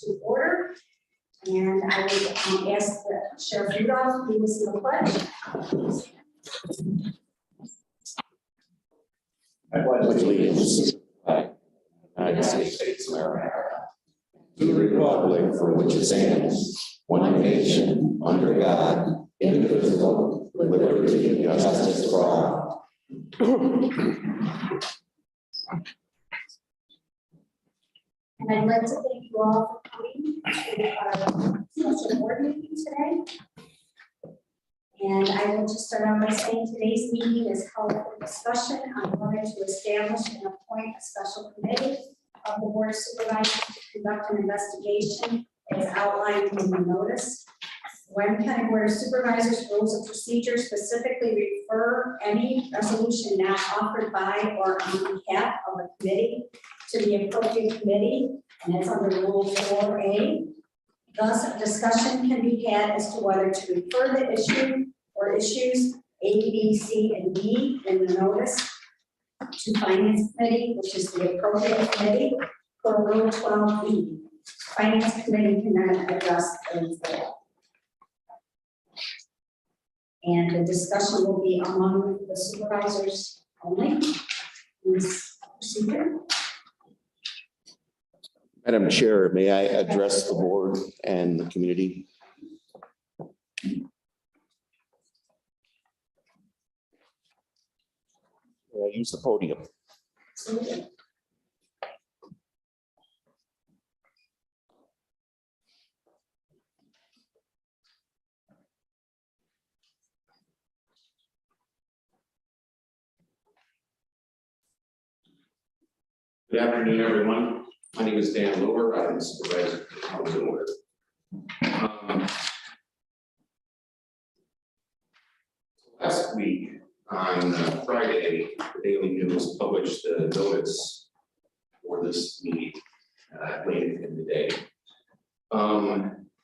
to order. And I would ask the Sheriff Rudolph to lead us in the pledge. I pledge allegiance to the United States of America, to the republic for which it stands, one nation, under God, indivisible, with liberty and justice for all. And I'd like to thank you all for coming to our special board meeting today. And I will just start out by saying today's meeting is held for discussion on whether to establish and appoint a special committee of the Board of Supervisors to conduct an investigation as outlined in the notice. When County Board of Supervisors rules of procedure specifically refer any resolution not offered by or on behalf of a committee to the appropriate committee, and it's under Rule 4A. Thus, a discussion can be had as to whether to refer the issue or issues A, B, C, and D in the notice to Finance Committee, which is the appropriate committee, for Rule 12E. Finance Committee can then address things there. And the discussion will be among the supervisors only. Ms. Procedure. Madam Chair, may I address the board and the community? May I use the podium? Absolutely. Good afternoon, everyone. My name is Dan Lower. I'm the supervisor for Housing Order. Last week on Friday, the Daily News published a notice for this meeting late in the day.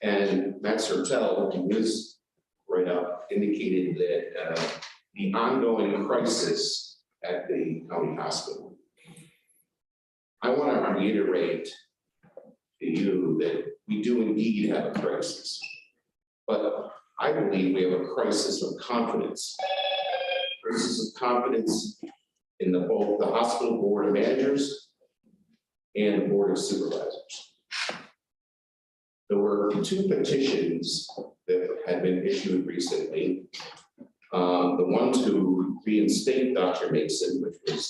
And Matt Sertel, in his write-up, indicated that the ongoing crisis at the county hospital. I want to reiterate to you that we do indeed have a crisis, but I believe we have a crisis of confidence. Crisis of confidence in both the hospital board of managers and the board of supervisors. There were two petitions that had been issued recently. The one to reinstate Dr. Mason, which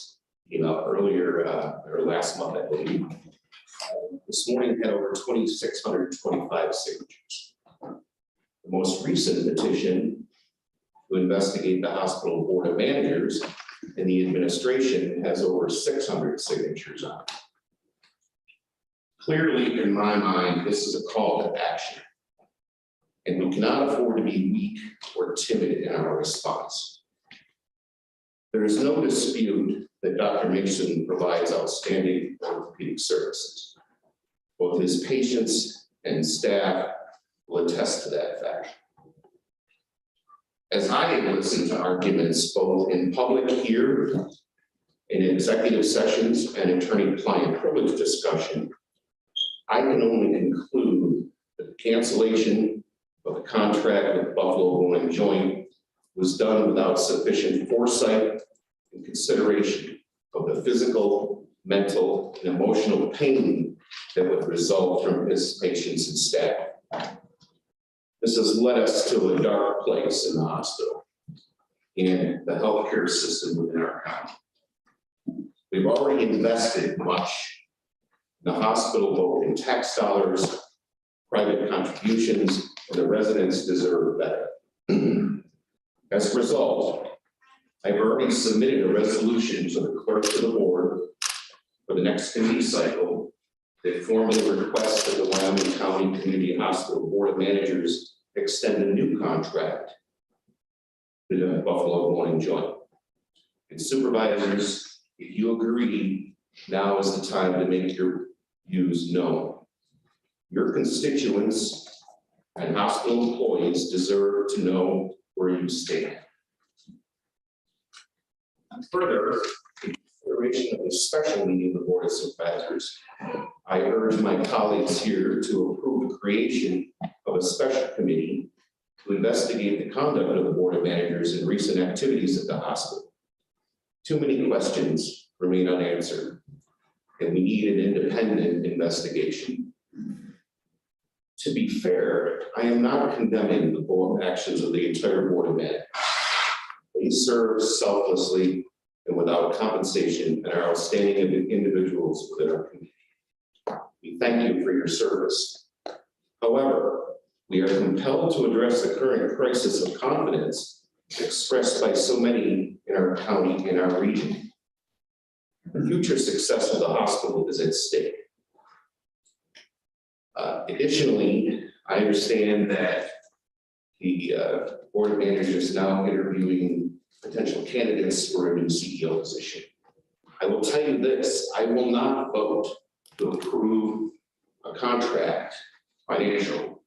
came out earlier or last month, I believe. This morning had over 2,625 signatures. The most recent petition to investigate the hospital board of managers and the administration has over 600 signatures on it. Clearly, in my mind, this is a call to action. And we cannot afford to be weak or timid in our response. There is no dispute that Dr. Mason provides outstanding orthopedic services. Both his patients and staff will attest to that fact. As I have listened to arguments both in public here, in executive sessions and attorney-client privilege discussion, I can only conclude that the cancellation of the contract with Buffalo Bone and Joint was done without sufficient foresight and consideration of the physical, mental, and emotional pain that would result from his patients and staff. This has led us to a dark place in the hospital and the healthcare system within our county. We've already invested much in the hospital, both in tax dollars, private contributions, and the residents deserve better. As a result, I've already submitted a resolution to the clerk of the board for the next committee cycle that formally requests that the Wyoming County Community Hospital Board of Managers extend a new contract to the Buffalo Bone and Joint. And supervisors, if you agree, now is the time to make your views known. Your constituents and hospital employees deserve to know where you stand. Further, consideration of a special meeting of the Board of Supervisors, I urge my colleagues here to approve the creation of a special committee to investigate the conduct of the Board of Managers in recent activities at the hospital. Too many questions remain unanswered, and we need an independent investigation. To be fair, I am not condemning the bold actions of the entire Board of Managers. They serve selflessly and without compensation and are outstanding individuals within our community. We thank you for your service. However, we are compelled to address the current crisis of confidence expressed by so many in our county and our region. The future success of the hospital is at stake. Additionally, I understand that the Board of Managers is now interviewing potential candidates for a new CEO position. I will tell you this, I will not vote to approve a contract financial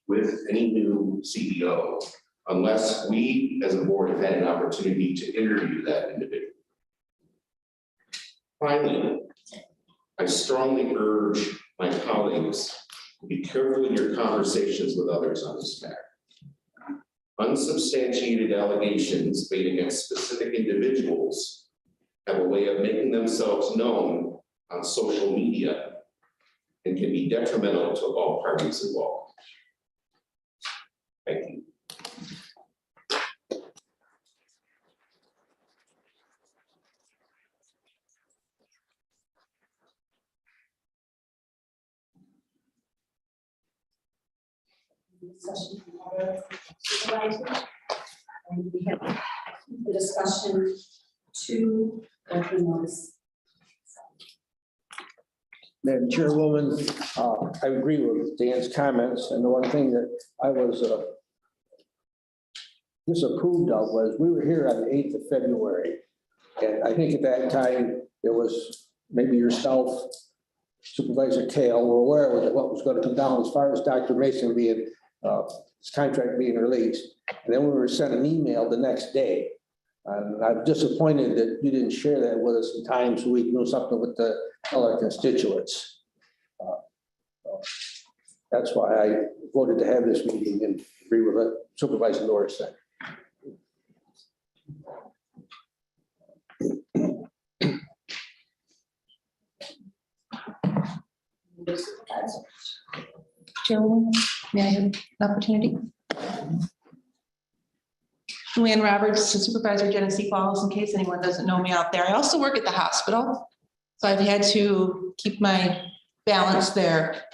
with any new CEO unless we as a board have had an opportunity to interview that individual. Finally, I strongly urge my colleagues to be careful in your conversations with others on this matter. Unsubstantiated allegations made against specific individuals have a way of making themselves known on social media and can be detrimental to all parties involved. Thank you. Discussion from other supervisors. And we have the discussion to open notice. Madam Chairwoman, I agree with Dan's comments, and the one thing that I was disapproved of was we were here on the 8th of February, and I think at that time it was maybe yourself, Supervisor Kale, were aware of what was going to come down as far as Dr. Mason being his contract being released, and then we were sent an email the next day. And I'm disappointed that you didn't share that with us in time so we can do something with the other constituents. That's why I voted to have this meeting and agree with what Supervisor Norris said. Chairwoman, may I have an opportunity? Joanne Roberts, Supervisor Genesee Falls, in case anyone doesn't know me out there. I also work at the hospital, so I've had to keep my balance there.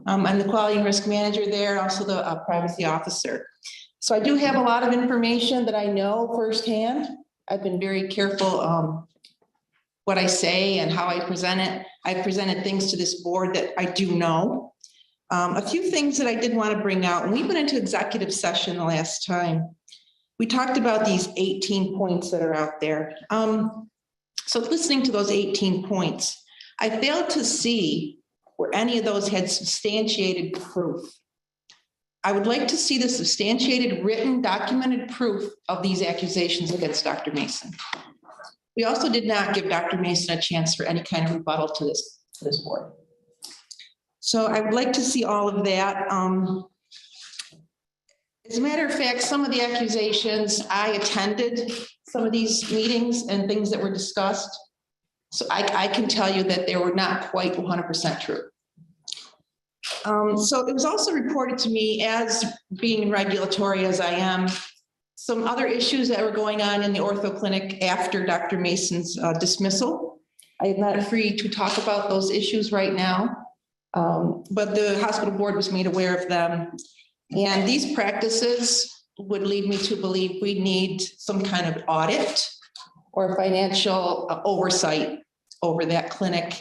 I'm the quality and risk manager there, also the privacy officer. So I do have a lot of information that I know firsthand. I've been very careful what I say and how I present it. I've presented things to this board that I do know. A few things that I did want to bring out, and we went into executive session the last time. We talked about these 18 points that are out there. So listening to those 18 points, I failed to see where any of those had substantiated proof. I would like to see the substantiated, written, documented proof of these accusations against Dr. Mason. We also did not give Dr. Mason a chance for any kind of rebuttal to this board. So I would like to see all of that. As a matter of fact, some of the accusations, I attended some of these meetings and things that were discussed. So I can tell you that they were not quite 100% true. So it was also reported to me, as being regulatory as I am, some other issues that were going on in the ortho clinic after Dr. Mason's dismissal. I am not free to talk about those issues right now, but the hospital board was made aware of them. And these practices would lead me to believe we need some kind of audit or financial oversight over that clinic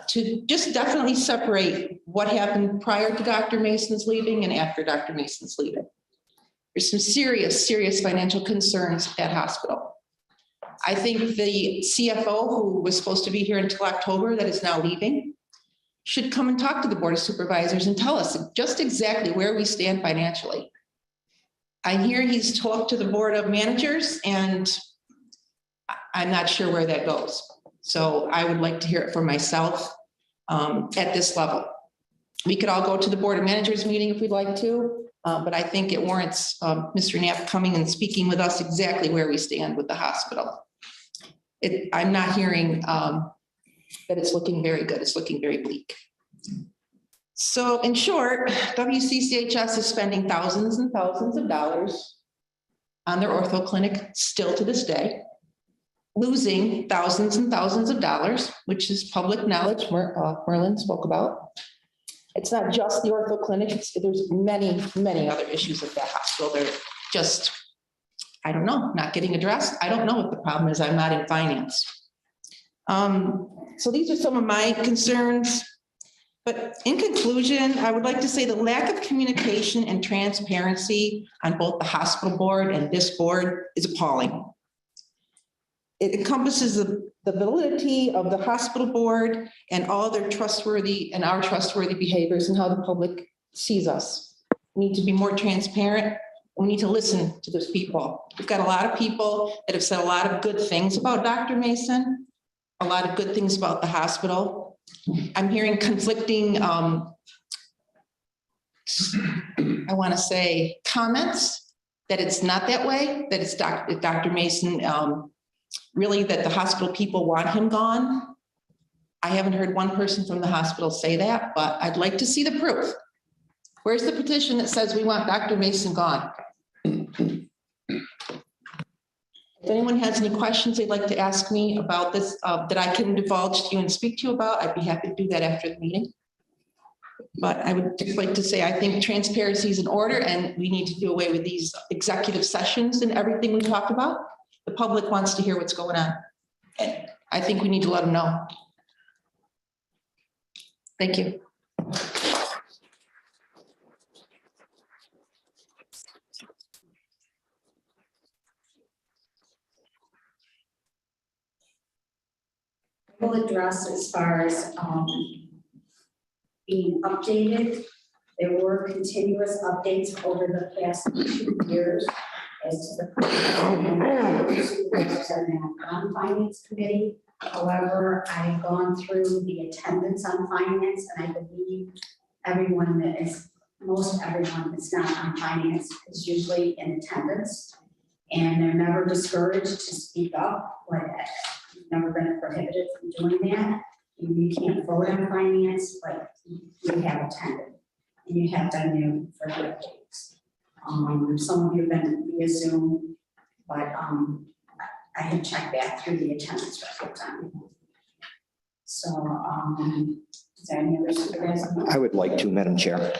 to just definitely separate what happened prior to Dr. Mason's leaving and after Dr. Mason's leaving. There's some serious, serious financial concerns at hospital. I think the CFO, who was supposed to be here until October, that is now leaving, should come and talk to the Board of Supervisors and tell us just exactly where we stand financially. I hear he's talked to the Board of Managers, and I'm not sure where that goes. So I would like to hear it for myself at this level. We could all go to the Board of Managers meeting if we'd like to, but I think it warrants Mr. Knapp coming and speaking with us exactly where we stand with the hospital. I'm not hearing that it's looking very good. It's looking very bleak. So in short, WCCHS is spending thousands and thousands of dollars on their ortho clinic still to this day, losing thousands and thousands of dollars, which is public knowledge, Merlin spoke about. It's not just the ortho clinic, there's many, many other issues at that hospital. They're just, I don't know, not getting addressed. I don't know what the problem is. I'm not in finance. So these are some of my concerns. But in conclusion, I would like to say the lack of communication and transparency on both the hospital board and this board is appalling. It encompasses the validity of the hospital board and all their trustworthy and our trustworthy behaviors and how the public sees us. We need to be more transparent. We need to listen to those people. We've got a lot of people that have said a lot of good things about Dr. Mason, a lot of good things about the hospital. I'm hearing conflicting, I want to say, comments that it's not that way, that it's Dr. Mason, really that the hospital people want him gone. I haven't heard one person from the hospital say that, but I'd like to see the proof. Where's the petition that says we want Dr. Mason gone? If anyone has any questions they'd like to ask me about this, that I can divulge to you and speak to you about, I'd be happy to do that after the meeting. But I would just like to say, I think transparency is in order and we need to do away with these executive sessions and everything we talked about. The public wants to hear what's going on. And I think we need to let them know. Thank you. Will address as far as being updated. There were continuous updates over the past 2 years as to the supervisors are now on finance committee. However, I've gone through the attendance on finance, and I believe everyone that is, most everyone that's not on finance is usually in attendance, and they're never discouraged to speak up. Like, never been prohibited from doing that. You can't vote on finance, but you have attended and you have done new for the updates. Some of you have been via Zoom, but I have checked back through the attendance record time. So is there any other supervisors? I would like to, Madam Chair.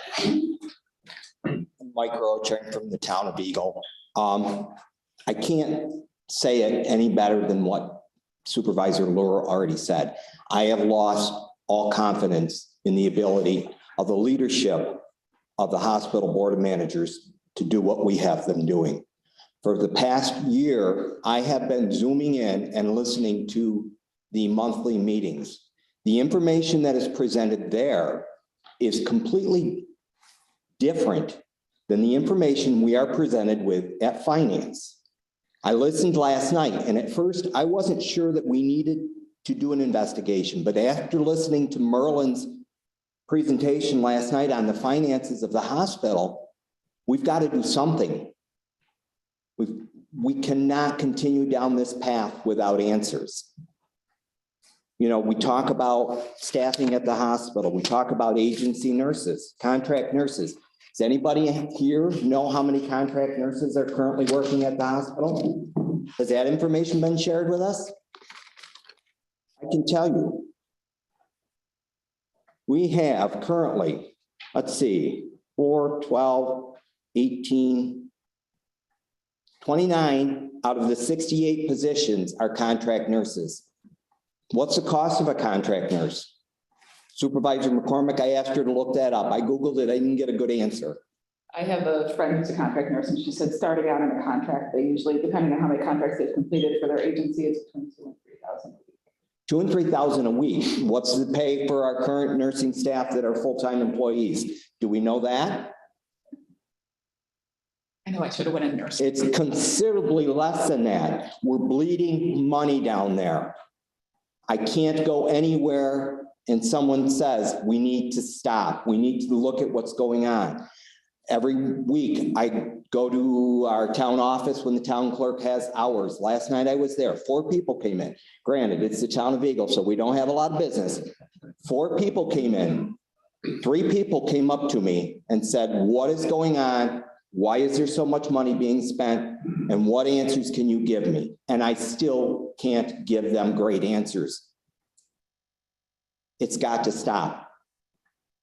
Mike Roach, I'm from the town of Eagle. I can't say it any better than what Supervisor Laura already said. I have lost all confidence in the ability of the leadership of the hospital board of managers to do what we have them doing. For the past year, I have been zooming in and listening to the monthly meetings. The information that is presented there is completely different than the information we are presented with at finance. I listened last night, and at first I wasn't sure that we needed to do an investigation, but after listening to Merlin's presentation last night on the finances of the hospital, we've got to do something. We cannot continue down this path without answers. You know, we talk about staffing at the hospital. We talk about agency nurses, contract nurses. Does anybody here know how many contract nurses are currently working at the hospital? Has that information been shared with us? I can tell you. We have currently, let's see, 4, 12, 18, 29 out of the 68 positions are contract nurses. What's the cost of a contract nurse? Supervisor McCormick, I asked her to look that up. I Googled it. I didn't get a good answer. I have a friend who's a contract nurse, and she said starting out in a contract, they usually, depending on how many contracts they've completed for their agency, it's between $2,000 and $3,000 a week. $2,000 and $3,000 a week. What's the pay for our current nursing staff that are full-time employees? Do we know that? I know I should have went in nursing. It's considerably less than that. We're bleeding money down there. I can't go anywhere and someone says, we need to stop. We need to look at what's going on. Every week, I go to our town office when the town clerk has hours. Last night I was there, 4 people came in. Granted, it's the town of Eagle, so we don't have a lot of business. 4 people came in. 3 people came up to me and said, what is going on? Why is there so much money being spent? And what answers can you give me? And I still can't give them great answers. It's got to stop.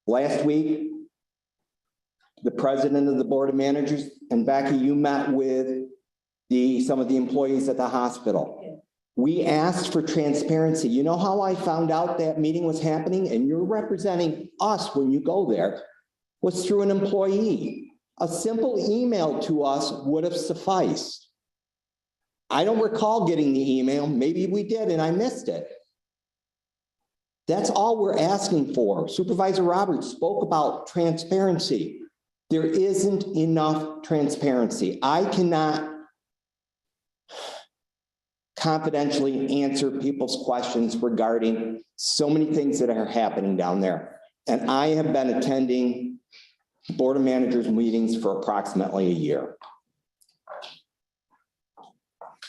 Last week, the president of the board of managers, and Becky, you met with some of the employees at the hospital. We asked for transparency. You know how I found out that meeting was happening? And you're representing us when you go there, was through an employee. A simple email to us would have sufficed. I don't recall getting the email. Maybe we did and I missed it. That's all we're asking for. Supervisor Roberts spoke about transparency. There isn't enough transparency. I cannot confidentially answer people's questions regarding so many things that are happening down there. And I have been attending board of managers meetings for approximately a year.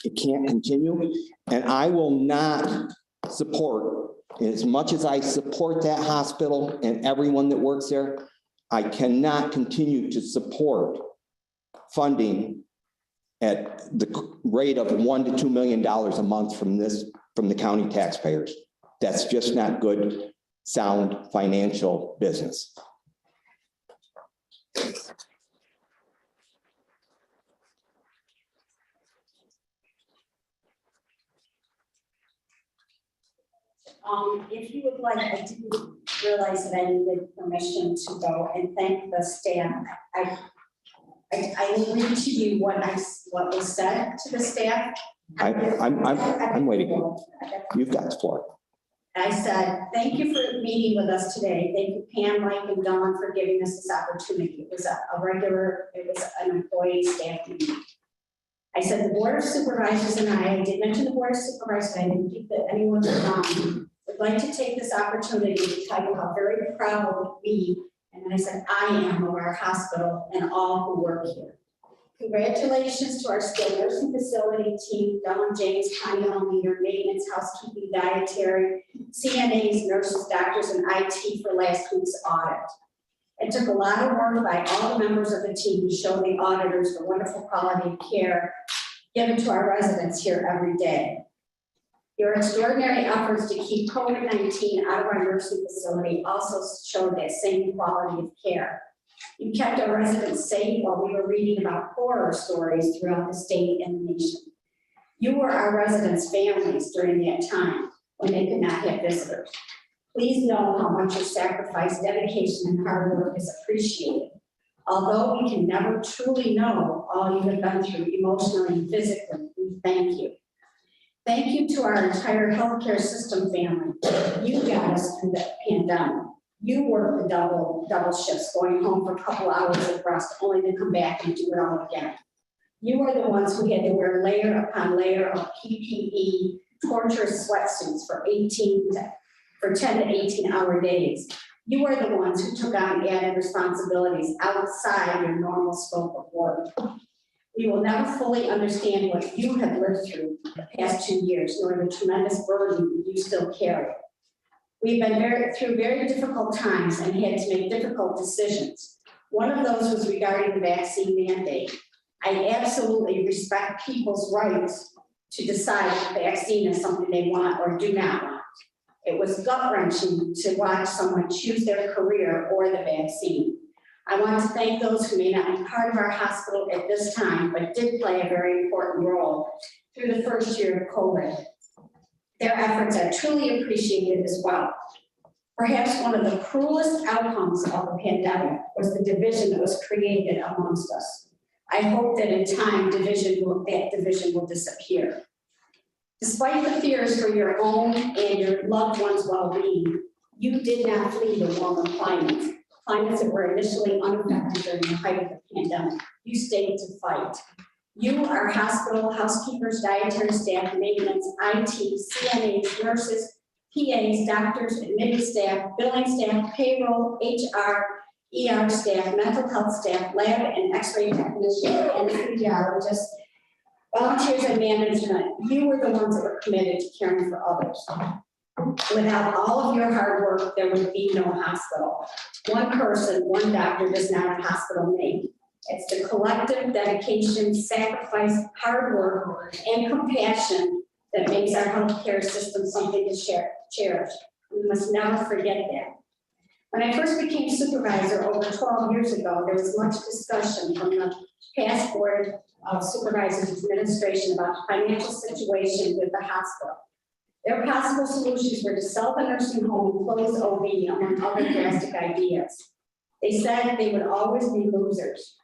It can't continue, and I will not support, as much as I support that hospital and everyone that works there, I cannot continue to support funding at the rate of $1 to $2 million a month from the county taxpayers. That's just not good, sound financial business. If you would like, I didn't realize that I needed permission to go and thank the staff. I will read to you what was said to the staff. I'm waiting. You've got the floor. I said, thank you for meeting with us today. Thank you, Pam, Mike, and Dawn for giving us this opportunity. It was it was an employee staff meeting. I said, the Board of Supervisors and I did mention the Board of Supervisors, I didn't think that anyone would like to take this opportunity to tell you how very proud we, and I said, I am of our hospital and all who work here. Congratulations to our skilled nursing facility team, Dawn, James, Connie, leader, maintenance, housekeeping, dietary, CNAs, nurses, doctors, and IT for last week's audit. It took a lot of work by all the members of the team to show the auditors the wonderful quality of care given to our residents here every day. Your extraordinary efforts to keep COVID-19 out of our nursing facility also showed that same quality of care. You kept our residents safe while we were reading about horror stories throughout the state and the nation. You were our residents' families during that time when they could not have visitors. Please know how much your sacrifice, dedication, and hard work is appreciated. Although we can never truly know all you have been through emotionally and physically, we thank you. Thank you to our entire healthcare system family. You got us through the pandemic. You worked the double shifts, going home for a couple hours of rest, only to come back and do it all again. You are the ones who had to wear layer upon layer of PPE, torturous sweatsuits for 10 to 18-hour days. You are the ones who took on added responsibilities outside your normal scope of work. We will never fully understand what you have lived through the past 2 years, nor the tremendous burden you still carry. We've been through very difficult times and had to make difficult decisions. One of those was regarding the vaccine mandate. I absolutely respect people's rights to decide if the vaccine is something they want or do not want. It was gut-wrenching to watch someone choose their career or the vaccine. I want to thank those who may not be part of our hospital at this time, but did play a very important role through the first year of COVID. Their efforts are truly appreciated as well. Perhaps one of the cruelest outcomes of the pandemic was the division that was created amongst us. I hope that in time, that division will disappear. Despite the fears for your own and your loved ones' well-being, you did not flee the warmer climates that were initially unaffected during the height of the pandemic. You stayed to fight. You, our hospital, housekeepers, dietary staff, maintenance, IT, CNAs, nurses, PAs, doctors, admitted staff, billing staff, payroll, HR, ER staff, mental health staff, lab and x-ray technician, and radiologists, volunteers and management. You were the ones that were committed to caring for others. Without all of your hard work, there would be no hospital. One person, one doctor does not a hospital make. It's the collective dedication, sacrifice, hard work, and compassion that makes our healthcare system something to cherish. We must never forget that. When I first became supervisor over 12 years ago, there was much discussion from the past board of supervisors administration about the financial situation with the hospital. Their possible solutions were to sell the nursing home and close OB, among other drastic ideas. They said they would always be losers.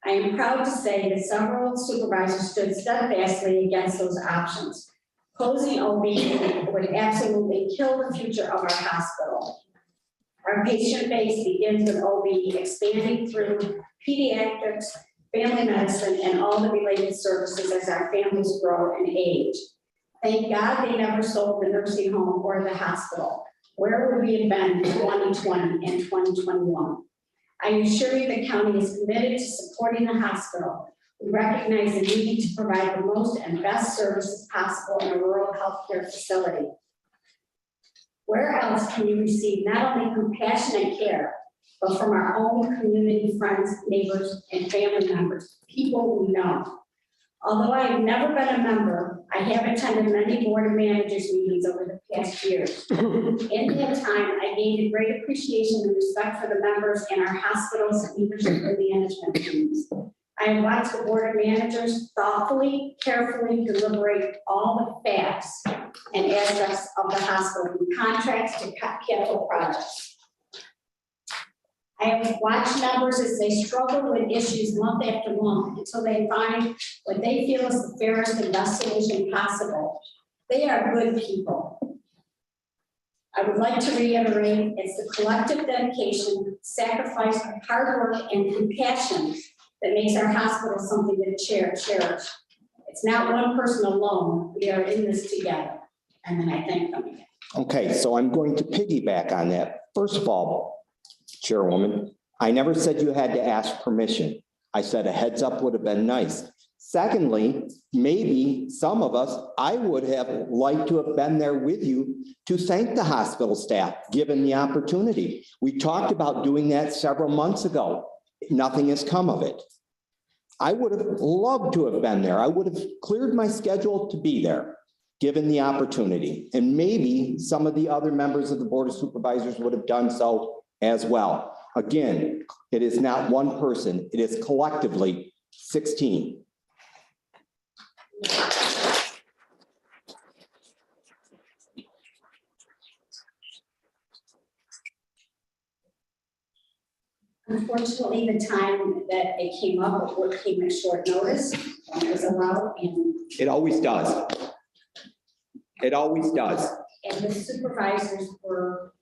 I am proud to say that several supervisors stood steadfastly against those options. Closing OB would absolutely kill the future of our hospital. Our patient base begins with OB, expanding through pediatrics, family medicine, and all the related services as our families grow and age. Thank God they never sold the nursing home or the hospital. Where would we have been in 2020 and 2021? I assure you the county is committed to supporting the hospital. We recognize the need to provide the most and best services possible in a rural healthcare facility. Where else can you receive not only compassionate care, but from our own community, friends, neighbors, and family members, people we know? Although I have never been a member, I have attended many board of managers meetings over the past years. In that time, I gained a great appreciation and respect for the members in our hospitals, leadership, and management teams. I have watched the board of managers thoughtfully, carefully deliberate all the facts and aspects of the hospital, from contracts to capital projects. I have watched members as they struggle with issues month after month until they find what they feel is the fairest and best solution possible. They are good people. I would like to reiterate, it's the collective dedication, sacrifice, hard work, and compassion that makes our hospital something to cherish. It's not one person alone. We are in this together. And then I thank them again. Okay, so I'm going to piggyback on that. First of all, Chairwoman, I never said you had to ask permission. I said a heads up would have been nice. Secondly, maybe some of us, I would have liked to have been there with you to thank the hospital staff, given the opportunity. We talked about doing that several months ago. Nothing has come of it. I would have loved to have been there. I would have cleared my schedule to be there, given the opportunity. And maybe some of the other members of the Board of Supervisors would have done so as well. Again, it is not one person, it is collectively 16. Unfortunately, the time that it came up, it came at short notice. It was allowed, and It always does. It always does. the supervisors were,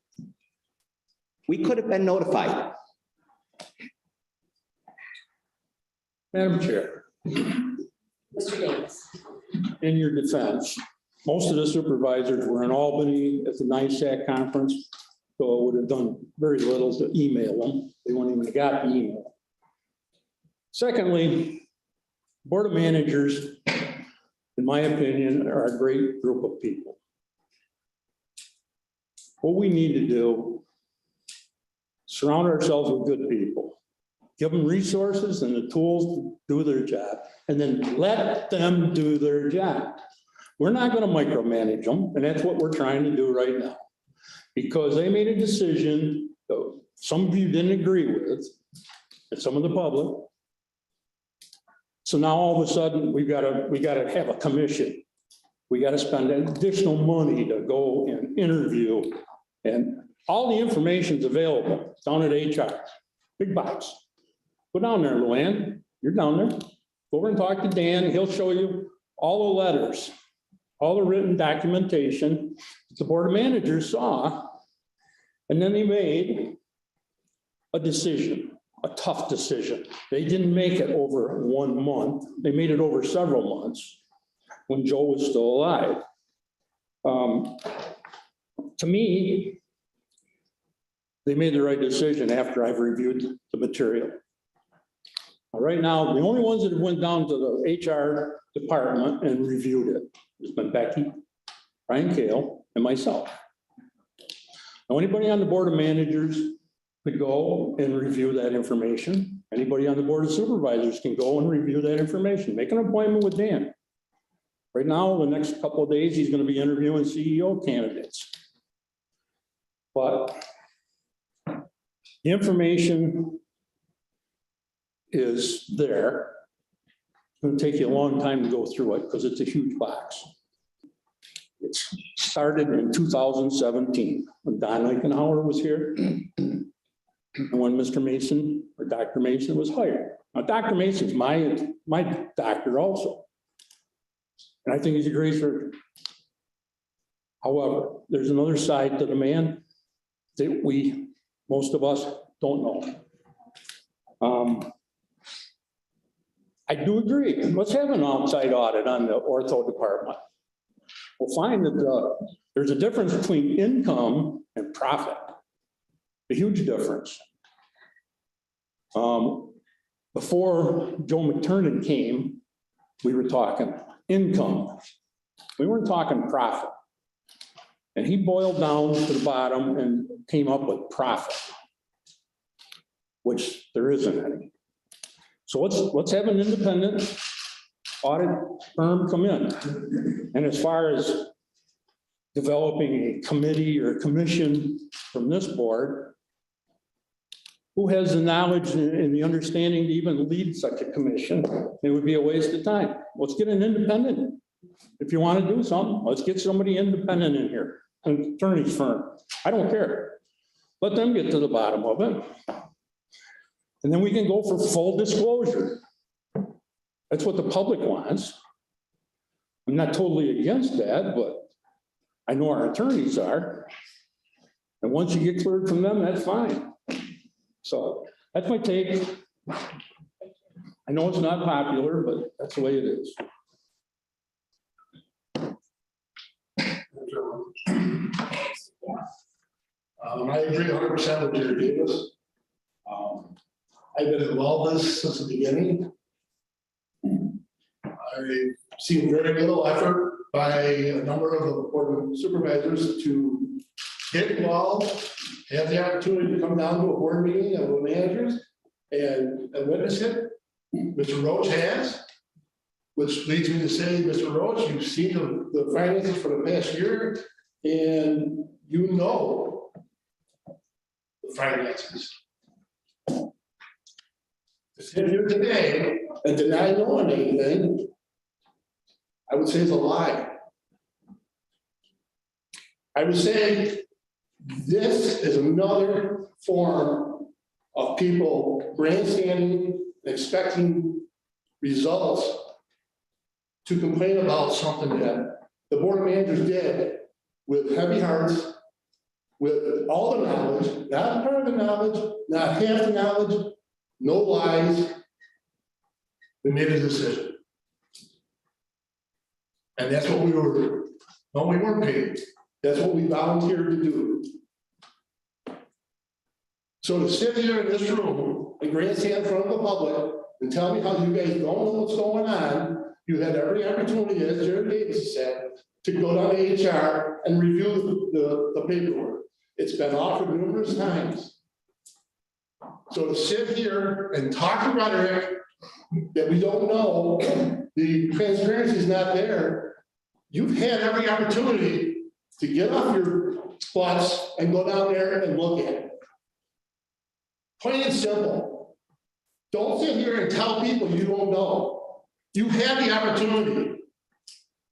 We could have been notified. Madam Chair, Mr. Davis. in your defense, most of the supervisors were in Albany at the NISAC conference, so it would have done very little to email them. They wouldn't even have got the email. Secondly, Board of Managers, in my opinion, are a great group of people. What we need to do, surround ourselves with good people. Give them resources and the tools to do their job, and then let them do their job. We're not going to micromanage them, and that's what we're trying to do right now. Because they made a decision that some of you didn't agree with, and some of the public. So now all of a sudden, we gotta have a commission. We gotta spend additional money to go and interview, and all the information's available down at HR. Big box. Go down there, Luann. You're down there. Go over and talk to Dan. He'll show you all the letters, all the written documentation that the Board of Managers saw. And then they made a decision, a tough decision. They didn't make it over 1 month. They made it over several months when Joe was still alive. to me, they made the right decision after I've reviewed the material. Right now, the only ones that have went down to the HR department and reviewed it has been Becky, Brian Kale, and myself. Now, anybody on the Board of Managers could go and review that information. Anybody on the Board of Supervisors can go and review that information. Make an appointment with Dan. Right now, the next couple of days, he's going to be interviewing CEO candidates. But the information is there. It's going to take you a long time to go through it because it's a huge box. It started in 2017 when Don Eichenauer was here and when Mr. Mason or Dr. Mason was hired. Now, Dr. Mason's my doctor also. And I think he's a great surgeon. However, there's another side to the man that most of us don't know. I do agree. Let's have an outside audit on the ortho department. We'll find that there's a difference between income and profit. A huge difference. Before Joe McTurnan came, we were talking income. We weren't talking profit. And he boiled down to the bottom and came up with profit, which there isn't any. So let's have an independent audit firm come in. And as far as developing a committee or commission from this board, who has the knowledge and the understanding to even lead such a commission? It would be a waste of time. Let's get an independent. If you want to do something, let's get somebody independent in here, an attorney's firm. I don't care. Let them get to the bottom of it. And then we can go for full disclosure. That's what the public wants. I'm not totally against that, but I know our attorneys are. And once you get cleared from them, that's fine. So that's my take. I know it's not popular, but that's the way it is. I agree 100% with Jerry Davis. I've been involved in this since the beginning. I've seen very little effort by a number of the board of supervisors to get involved, have the opportunity to come down to a board meeting of the managers and witness it. Mr. Roach has, which leads me to say, Mr. Roach, you've seen the finances for the past year and you know the finances. To sit here today and deny knowing anything, I would say is a lie. I would say this is another form of people grandstanding, expecting results to complain about something that the board of managers did with heavy hearts, with all the knowledge, not part of the knowledge, not half the knowledge, no lies. We made a decision. And that's what we weren't paid. That's what we volunteered to do. So to sit here in this room and grandstand in front of the public and tell me how you guys don't know what's going on, you had every opportunity, as Jerry Davis said, to go down to HR and review the paperwork. It's been offered numerous times. So to sit here and talk rhetoric that we don't know, the transparency is not there. You've had every opportunity to get off your butts and go down there and look at it. Plain and simple. Don't sit here and tell people you don't know. You had the opportunity.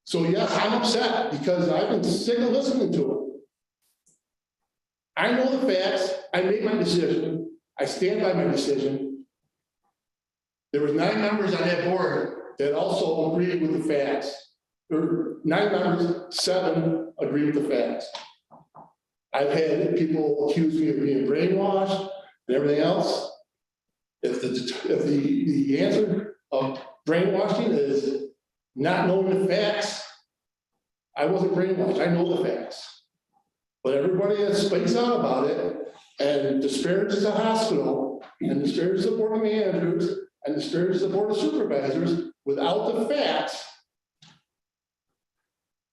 So yes, I'm upset because I've been sick of listening to it. I know the facts. I made my decision. I stand by my decision. There was 9 members on that board that also agreed with the facts. There were 9 members, 7 agreed with the facts. I've had people accuse me of being brainwashed and everything else. If the answer of brainwashing is not knowing the facts, I wasn't brainwashed. I know the facts. But everybody that speaks out about it and disparages the hospital and disparages the board of managers and disparages the board of supervisors without the facts,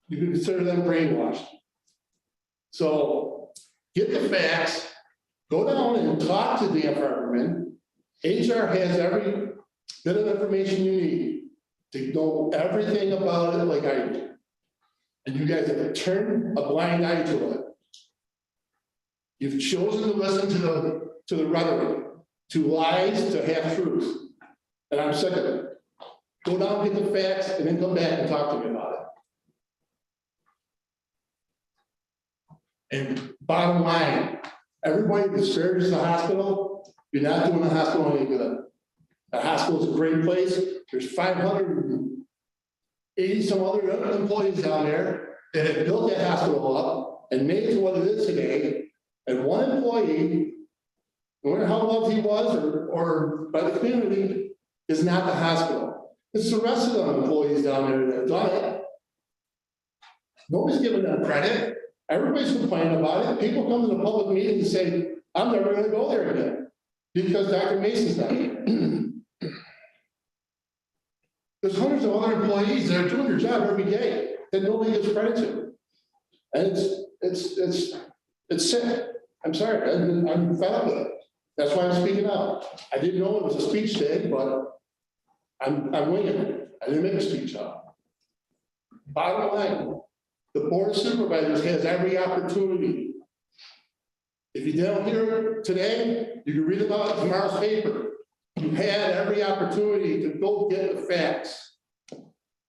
you can consider them brainwashed. So get the facts, go down and talk to Dan Farberman. HR has every bit of information you need to know everything about it like I do. And you guys have turned a blind eye to it. You've chosen to listen to the rhetoric, to lies, to half truths. And I'm sick of it. Go down, get the facts, and then come back and talk to me about it. And bottom line, everybody disparages the hospital, you're not doing the hospital any good. The hospital's a great place. There's 580 some other employees down there that have built that hospital up and made it to what it is today. And one employee, no matter how loved he was or by the community, is not the hospital. It's the rest of the employees down there that have done it. Nobody's giving them credit. Everybody's complaining about it. People come to the public meeting and say, I'm never gonna go there again because Dr. Mason's not there. There's hundreds of other employees that are doing their job every day that nobody gives credit to. And it's sick. I'm sorry, I'm fed up with it. That's why I'm speaking out. I didn't know it was a speech day, but I'm winging it. I didn't make a speech up. Bottom line, the board of supervisors has every opportunity. If you don't hear it today, you can read about it in tomorrow's paper. You had every opportunity to go get the facts.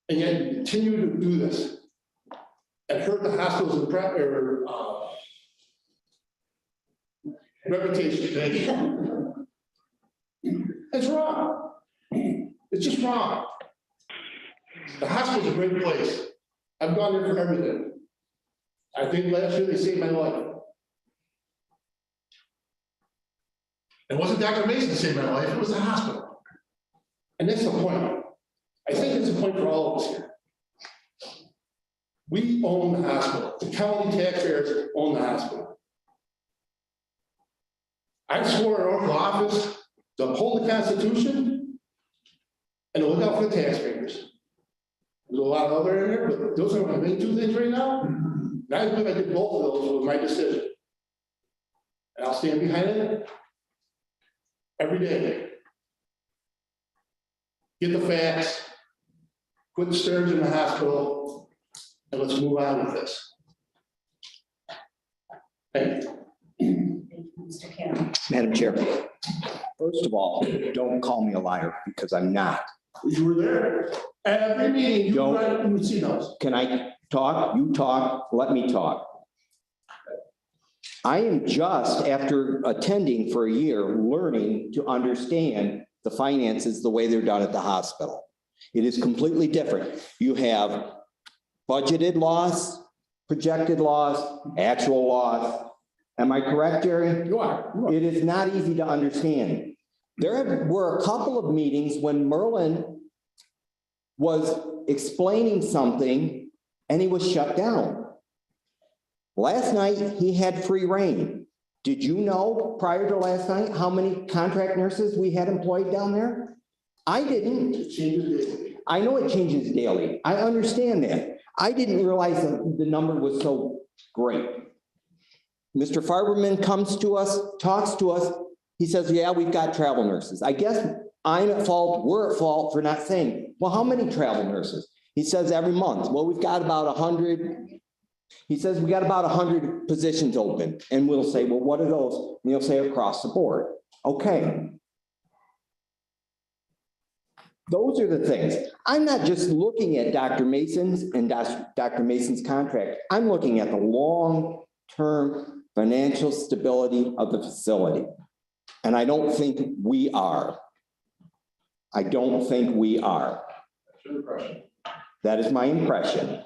And yet you continue to do this. And hurt the hospital's reputation. It's wrong. It's just wrong. The hospital's a great place. I've gone there for everything. I think last year they saved my life. It wasn't Dr. Mason that saved my life, it was the hospital. And that's the point. I think it's a point for all of us here. We own the hospital. The county taxpayers own the hospital. I swore in oath of office to uphold the Constitution and to look out for the taxpayers. There's a lot of other in there, but those are my main two things right now. And I believe I did both of those with my decision. And I'll stand behind it every day. Get the facts, quit the stirrings in the hospital, and let's move on with this. Thank you. Mr. Kim. Madam Chair, first of all, don't call me a liar because I'm not. You were there. Every meeting, you would see those. Can I talk? You talk, let me talk. I am just, after attending for a year, learning to understand the finances the way they're done at the hospital. It is completely different. You have budgeted loss, projected loss, actual loss. Am I correct, Jerry? You are. It is not easy to understand. There were a couple of meetings when Merlin was explaining something and he was shut down. Last night, he had free reign. Did you know prior to last night how many contract nurses we had employed down there? I didn't. It changes daily. I know it changes daily. I understand that. I didn't realize that the number was so great. Mr. Farberman comes to us, talks to us. He says, yeah, we've got travel nurses. I guess I'm at fault, we're at fault for not saying, well, how many travel nurses? He says every month. Well, we've got about 100. He says we got about 100 positions open. And we'll say, well, what are those? And he'll say across the board. Okay. Those are the things. I'm not just looking at Dr. Mason's and Dr. Mason's contract. I'm looking at the long-term financial stability of the facility. And I don't think we are. I don't think we are. That's your impression. That is my impression.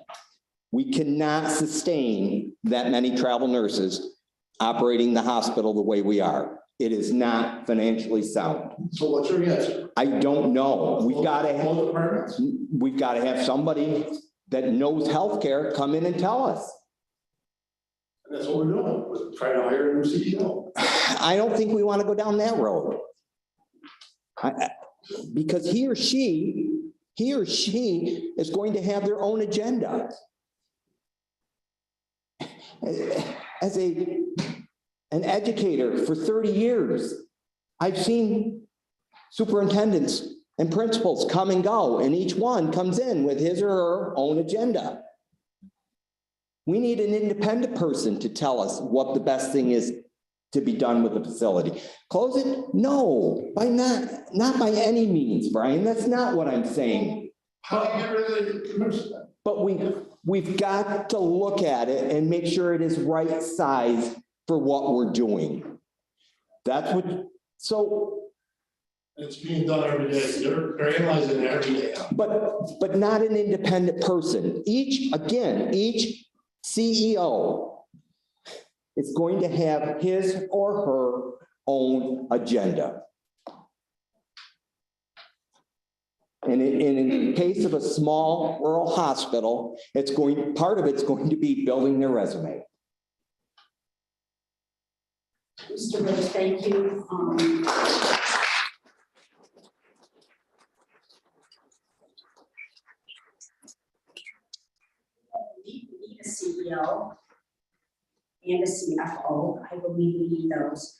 We cannot sustain that many travel nurses operating the hospital the way we are. It is not financially sound. So what's your answer? I don't know. We've got to have somebody that knows healthcare come in and tell us. And that's what we're doing, we're trying to hire a new CEO. I don't think we want to go down that road. Because he or she is going to have their own agenda. As an educator for 30 years, I've seen superintendents and principals come and go, and each one comes in with his or her own agenda. We need an independent person to tell us what the best thing is to be done with the facility. Close it? No, not by any means, Brian. That's not what I'm saying. How do you get rid of the commission? But we've got to look at it and make sure it is right size for what we're doing. That's what, so. It's being done every day, they're analyzing it every day. But not an independent person. Each CEO is going to have his or her own agenda. And in the case of a small rural hospital, part of it's going to be building their resume. Mr. Rose, thank you. We need a CEO and a CFO. I believe we need those.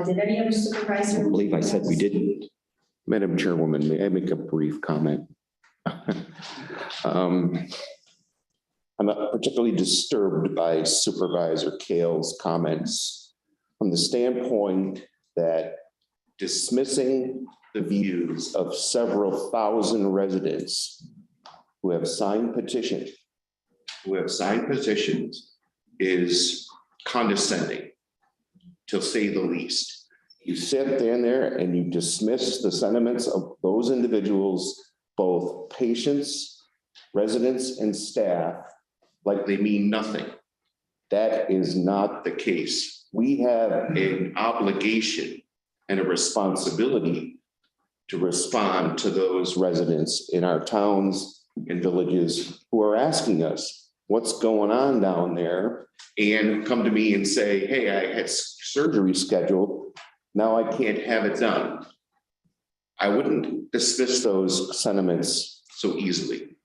Did any other supervisor? I believe I said we didn't. Madam Chairwoman, may I make a brief comment? I'm not particularly disturbed by Supervisor Kale's comments from the standpoint that dismissing the views of several thousand residents who have signed petitions is condescending, to say the least. You sit there and you dismiss the sentiments of those individuals, both patients, residents, and staff, like they mean nothing. That is not the case. We have an obligation and a responsibility to respond to those residents in our towns and villages who are asking us what's going on down there, and come to me and say, hey, I had surgery scheduled. Now I can't have it done. I wouldn't dismiss those sentiments so easily.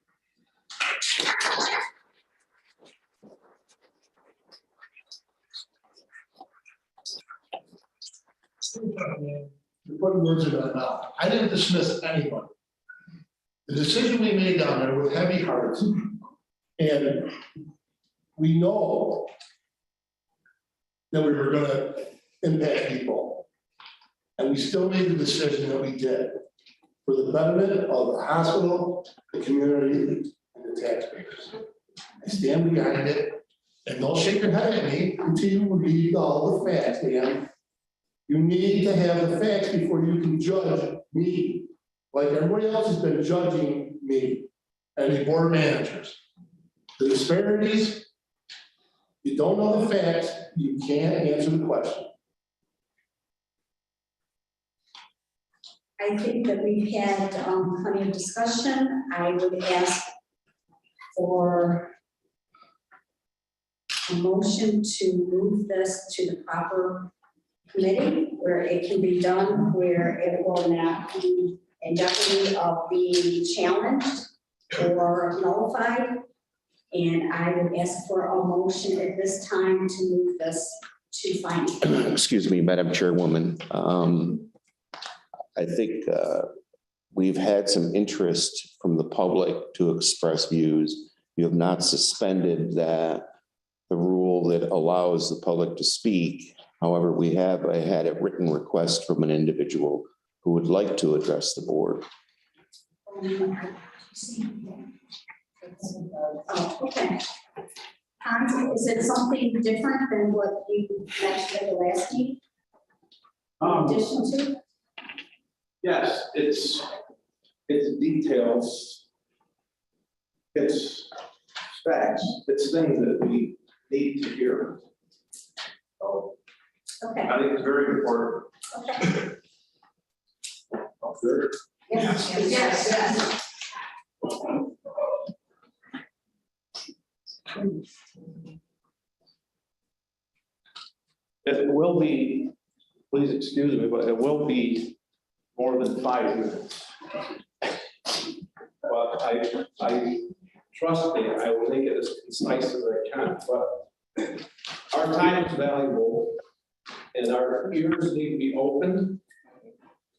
You're putting words in my mouth. I didn't dismiss anybody. The decision we made down there with heavy hearts, and we know that we were gonna impact people. And we still made the decision that we did for the betterment of the hospital, the community, and the taxpayers. I stand behind it, and don't shake your head at me until you read all the facts, man. You need to have the facts before you can judge me, like everybody else has been judging me and the board managers. The disparities, you don't know the facts, you can't answer the question. I think that we've had plenty of discussion. I would ask for a motion to move this to the proper committee where it can be done, where it will not be in jeopardy of being challenged or nullified. And I would ask for a motion at this time to move this to finance. Excuse me, Madam Chairwoman. I think we've had some interest from the public to express views. You have not suspended the rule that allows the public to speak. However, we have had a written request from an individual who would like to address the board. Oh, okay. Hans, is it something different than what you mentioned at the last meeting? In addition to? Yes, it's details. It's facts. It's things that we need to hear. So Okay. I think it's very important. Okay. Sure. Yes. It will be, please excuse me, but it will be more than 5 minutes. But I trust me, I will make it as concise as I can, but our time is valuable and our ears need to be open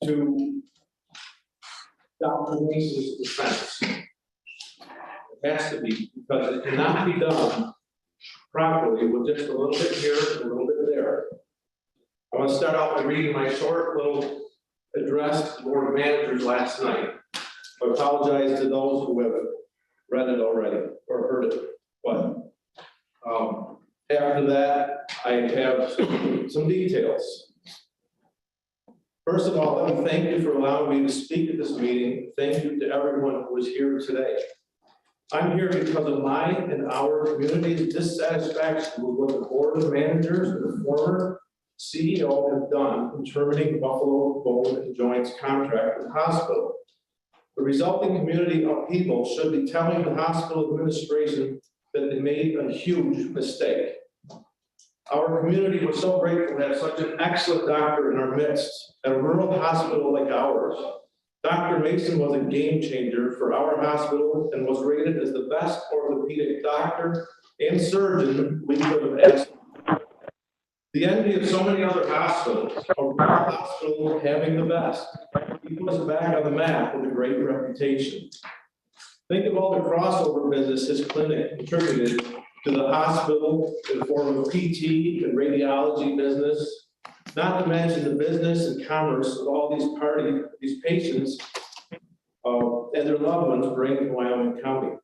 to Dr. Mason's defense. It has to be, because it cannot be done properly with just a little bit here and a little bit there. I want to start out by reading my short little address to the board of managers last night. I apologize to those who have read it already or heard it, but after that, I have some details. First of all, let me thank you for allowing me to speak at this meeting. Thank you to everyone who is here today. I'm here because of my and our community's dissatisfaction with what the board of managers and the former CEO have done in terminating Buffalo Bone and Joints contract with the hospital. The resulting community upheaval should be telling the hospital administration that they made a huge mistake. Our community was so grateful to have such an excellent doctor in our midst at a rural hospital like ours. Dr. Mason was a game changer for our hospital and was rated as the best orthopedic doctor and surgeon we could have asked. The envy of so many other hospitals, a rural hospital having the best. He put us back on the map with a great reputation. Think of all the crossover business his clinic contributed to the hospital in the form of PT and radiology business, not to mention the business and commerce of all these patients and their loved ones bring to Wyoming County.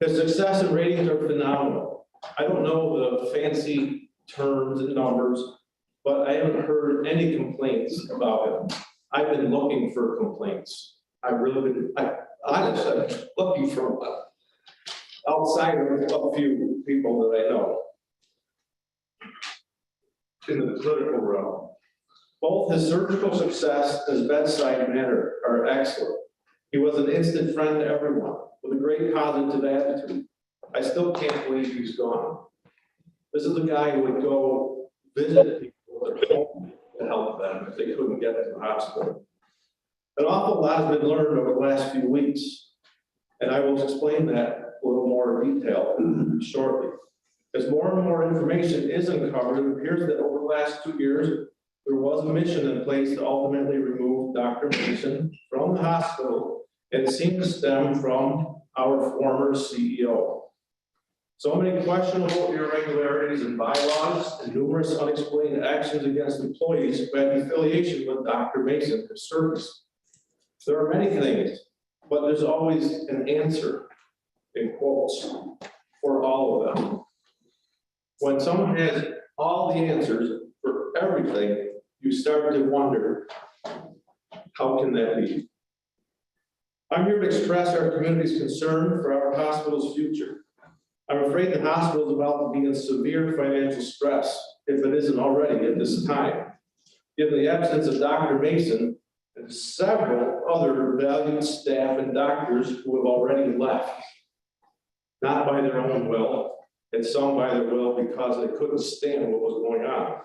His success and ratings are phenomenal. I don't know the fancy terms and numbers, but I haven't heard any complaints about him. I've been looking for complaints. I've really been, honestly, looking for outside of a few people that I know in the political realm. Both his surgical success and his bedside manner are excellent. He was an instant friend to everyone with a great positive attitude. I still can't believe he's gone. This is a guy who would go visit people at their home to help them if they couldn't get to the hospital. An awful lot has been learned over the last few weeks, and I will explain that a little more detail shortly. As more and more information is uncovered, it appears that over the last 2 years, there was a mission in place to ultimately remove Dr. Mason from the hospital, and it seemed to stem from our former CEO. So many questionable irregularities in bylaws and numerous unexplained actions against employees who had affiliation with Dr. Mason have surfaced. There are many things, but there's always an answer, in quotes, for all of them. When someone has all the answers for everything, you start to wonder, how can that be? I'm here to express our community's concern for our hospital's future. I'm afraid the hospital is about to be in severe financial stress, if it isn't already at this time. Given the absence of Dr. Mason and several other valued staff and doctors who have already left, not by their own will, and some by their will because they couldn't stand what was going on.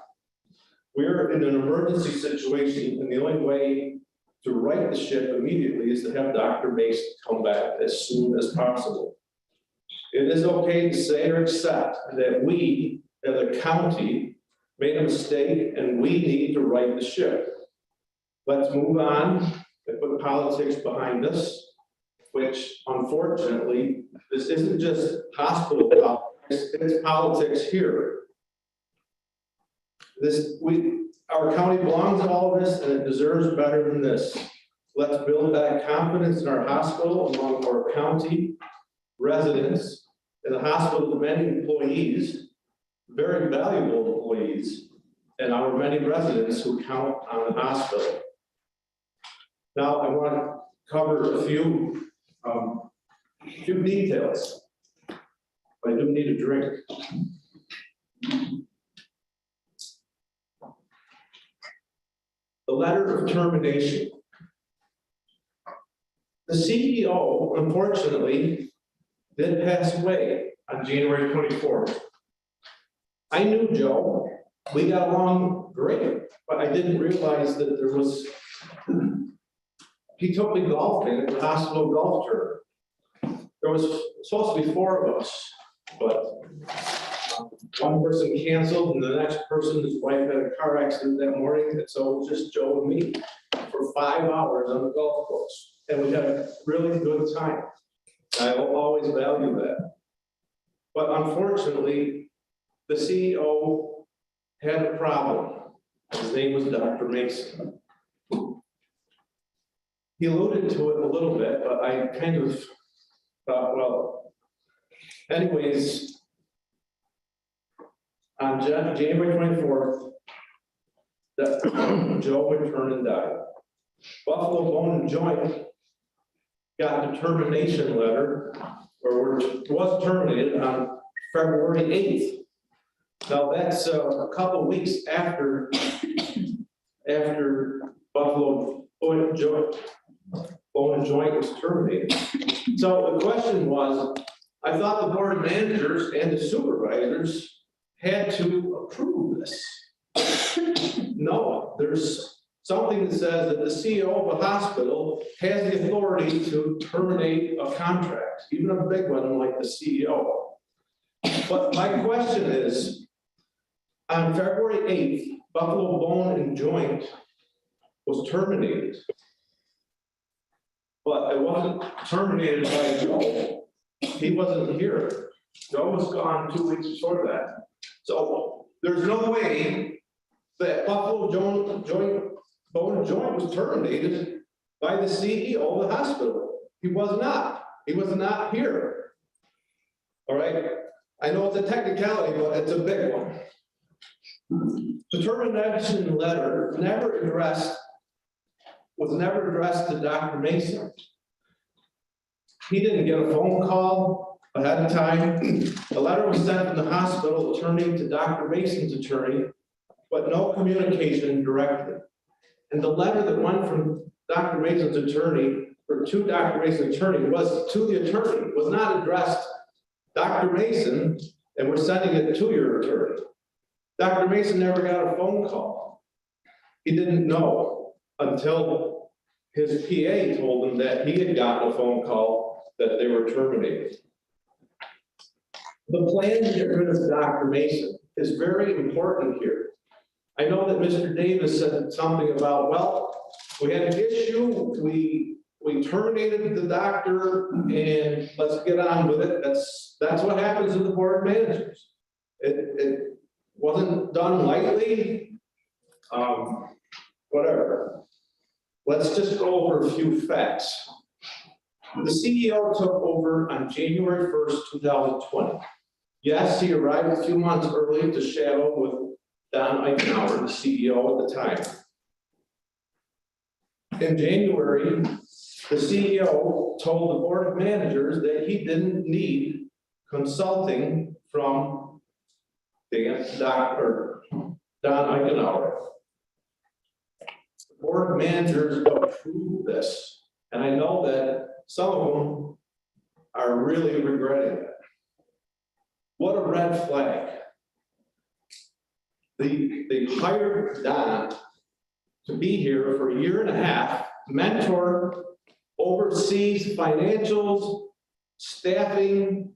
We're in an emergency situation, and the only way to right the ship immediately is to have Dr. Mason come back as soon as possible. It is okay to say or accept that we, as a county, made a mistake and we need to right the ship. Let's move on and put politics behind us, which unfortunately, this isn't just hospital politics, it's politics here. Our county belongs in all of this and it deserves better than this. Let's build back confidence in our hospital among our county residents and the hospital's many employees, very valuable employees, and our many residents who count on the hospital. Now, I want to cover a few details. I do need a drink. The letter of termination. The CEO, unfortunately, did pass away on January 24th. I knew Joe. we got along great, but I didn't realize that there was, he took me golfing at the hospital golf tournament. There was supposed to be 4 of us, but one person canceled and the next person, his wife had a car accident that morning, and so it was just Joe and me for 5 hours on the golf course. And we had a really good time. I will always value that. But unfortunately, the CEO had a problem. His name was Dr. Mason. He alluded to it a little bit, but I kind of thought, well, anyways, on January 24th, Joe returned and died. Buffalo Bone and Joint got the termination letter, or was terminated on February 8th. Now, that's a couple weeks after Buffalo Bone and Joint was terminated. So the question was, I thought the board of managers and the supervisors had to approve this. No, there's something that says that the CEO of a hospital has the authority to terminate a contract, even a big one like the CEO. But my question is, on February 8th, Buffalo Bone and Joint was terminated. But it wasn't terminated by Joe. He wasn't here. Joe was gone 2 weeks before that. So there's no way that Buffalo Bone and Joint was terminated by the CEO of the hospital. He was not. He was not here. All right. I know it's a technicality, but it's a big one. The termination letter was never addressed to Dr. Mason. He didn't get a phone call ahead of time. The letter was sent from the hospital attorney to Dr. Mason's attorney, but no communication directly. And the letter that went from Dr. Mason's attorney, or to Dr. Mason's attorney, was to the attorney, was not addressed Dr. Mason, and we're sending it to your attorney. Dr. Mason never got a phone call. He didn't know until his PA told him that he had gotten a phone call that they were terminated. The plan to get rid of Dr. Mason is very important here. I know that Mr. Davis said something about, well, we had an issue, we terminated the doctor, and let's get on with it. That's what happens to the board of managers. It wasn't done lightly, whatever. Let's just go over a few facts. The CEO took over on January 1st, 2020. Yes, he arrived a few months early to shadow with Don Eichenauer, the CEO at the time. In January, the CEO told the board of managers that he didn't need consulting from Dr. Don Eichenauer. The board of managers approved this, and I know that some of them are really regretting it. What a red flag. They hired Don to be here for a year and a half, mentor, oversees financials, staffing.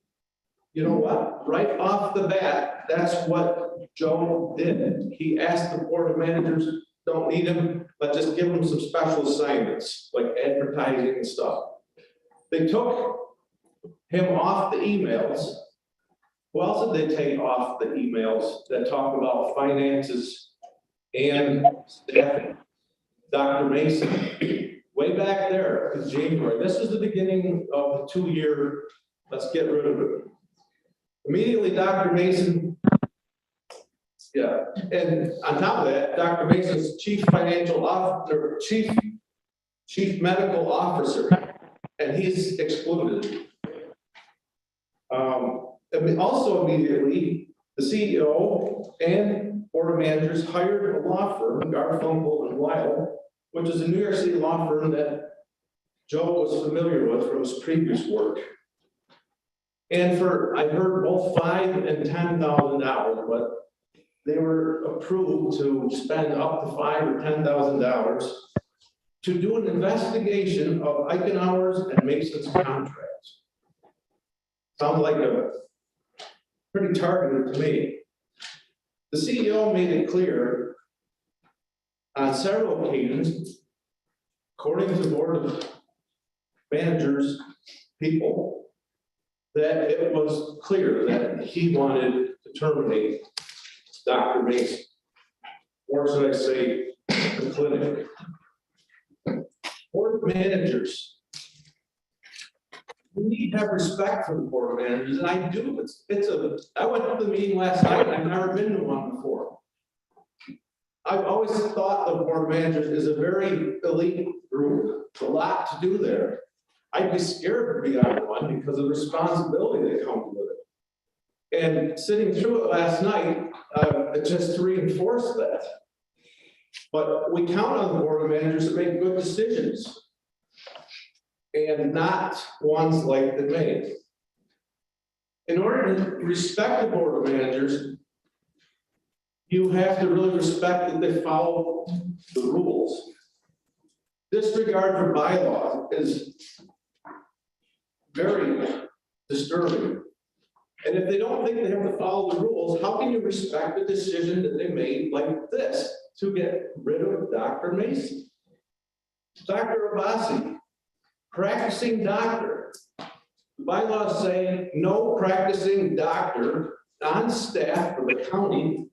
You know what? Right off the bat, that's what Joe did. He asked the board of managers, don't need him, but just give him some special assignments, like advertising and stuff. They took him off the emails. Who else did they take off the emails that talk about finances and staffing? Dr. Mason, way back there in January. This is the beginning of the 2-year, let's get rid of it. Immediately, Dr. Mason, yeah, and on top of that, Dr. Mason's chief financial officer, chief medical officer, and he's excluded. Also immediately, the CEO and board of managers hired a law firm, Garfunkel and Weil, which is a New York City law firm that Joe was familiar with from his previous work. And I heard both $5,000 and $10,000, but they were approved to spend up to $5,000 or $10,000 to do an investigation of Eichenauer's and Mason's contracts. Sounds like a pretty targeted to me. The CEO made it clear on several occasions, according to the board of managers, people, that it was clear that he wanted to terminate Dr. Mason. Or should I say, the clinic. Board managers. We need to have respect for the board of managers, and I do. I went to the meeting last night, and I've never been to one before. I've always thought the board of managers is a very elite group, a lot to do there. I'd be scared to be on one because of the responsibility that comes with it. And sitting through it last night, just to reinforce that. But we count on the board of managers to make good decisions. And not ones like the made. In order to respect the board of managers, you have to really respect that they follow the rules. Disregard for bylaws is very disturbing. And if they don't think they have to follow the rules, how can you respect the decision that they made like this to get rid of Dr. Mason? Dr. Abbasi, practicing doctor. The bylaws say no practicing doctor on staff for the county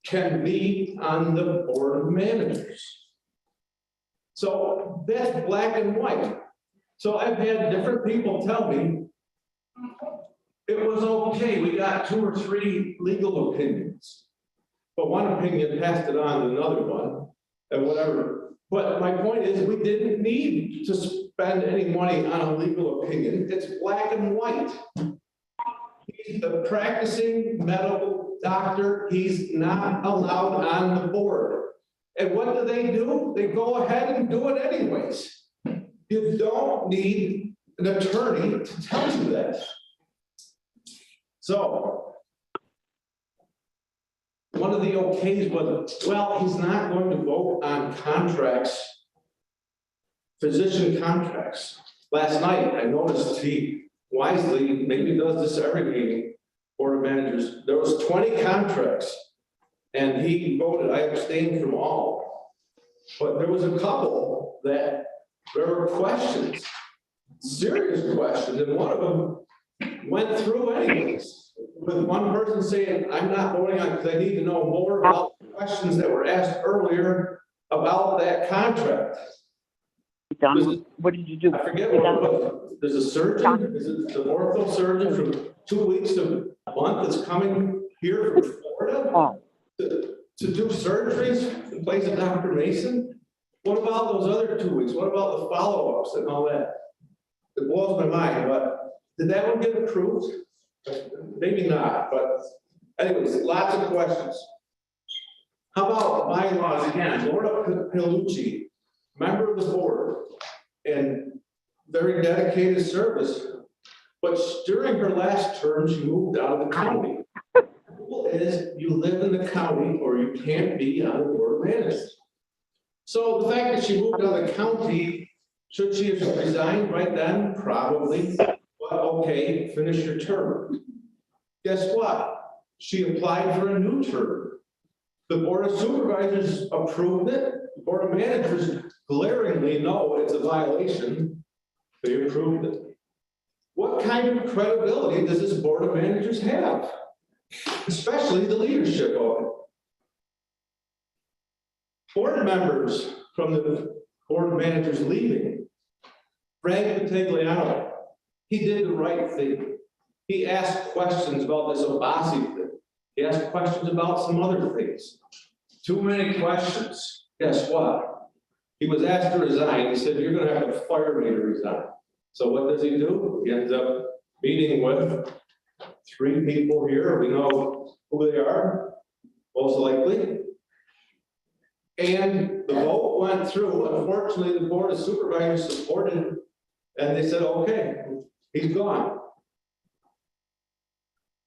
can be on the board of managers. So that's black and white. So I've had different people tell me it was okay, we got 2 or 3 legal opinions. But one opinion passed it on to another one, and whatever. But my point is, we didn't need to spend any money on a legal opinion. It's black and white. He's a practicing medical doctor. He's not allowed on the board. And what do? They go ahead and do it anyways. You don't need an attorney to tell you that. So, one of the okays was, well, he's not going to vote on contracts, physician contracts. Last night, I noticed he wisely, maybe does this every meeting, board of managers, there was 20 contracts, and he voted, I abstained from all. But there was a couple that there were questions, serious questions, and one of them went through anyways, with one person saying, I'm not voting on it because I need to know more about the questions that were asked earlier about that contract. Done. What did you do? I forget what it was. There's a surgeon, is it the ortho surgeon from 2 weeks to a month that's coming here from Florida Oh, to do surgeries in place of Dr. Mason? What about those other 2 weeks? What about the follow-ups and all that? It blows my mind, but did that one get approved? Maybe not, but anyways, lots of questions. How about bylaws again? Laura Pilucci, member of the board, and very dedicated service. But during her last term, she moved out of the county. The rule is you live in the county or you can't be on the board of managers. So the fact that she moved out of the county, should she have resigned right then? Probably. But okay, finish your term. Guess what? She applied for a new term. The Board of Supervisors approved it. The Board of Managers glaringly know it's a violation. They approved it. What kind of credibility does this Board of Managers have? Especially the leadership of it. Board members from the Board of Managers leaving. Frank Vitigliano, he did the right thing. He asked questions about this Abbasi thing. He asked questions about some other things. Too many questions. Guess what? He was asked to resign. He said, you're going to have to fire me to resign. So what does he do? He ends up meeting with 3 people here. We know who they are, most likely. And the vote went through. Unfortunately, the Board of Supervisors supported it, and they said, okay, he's gone.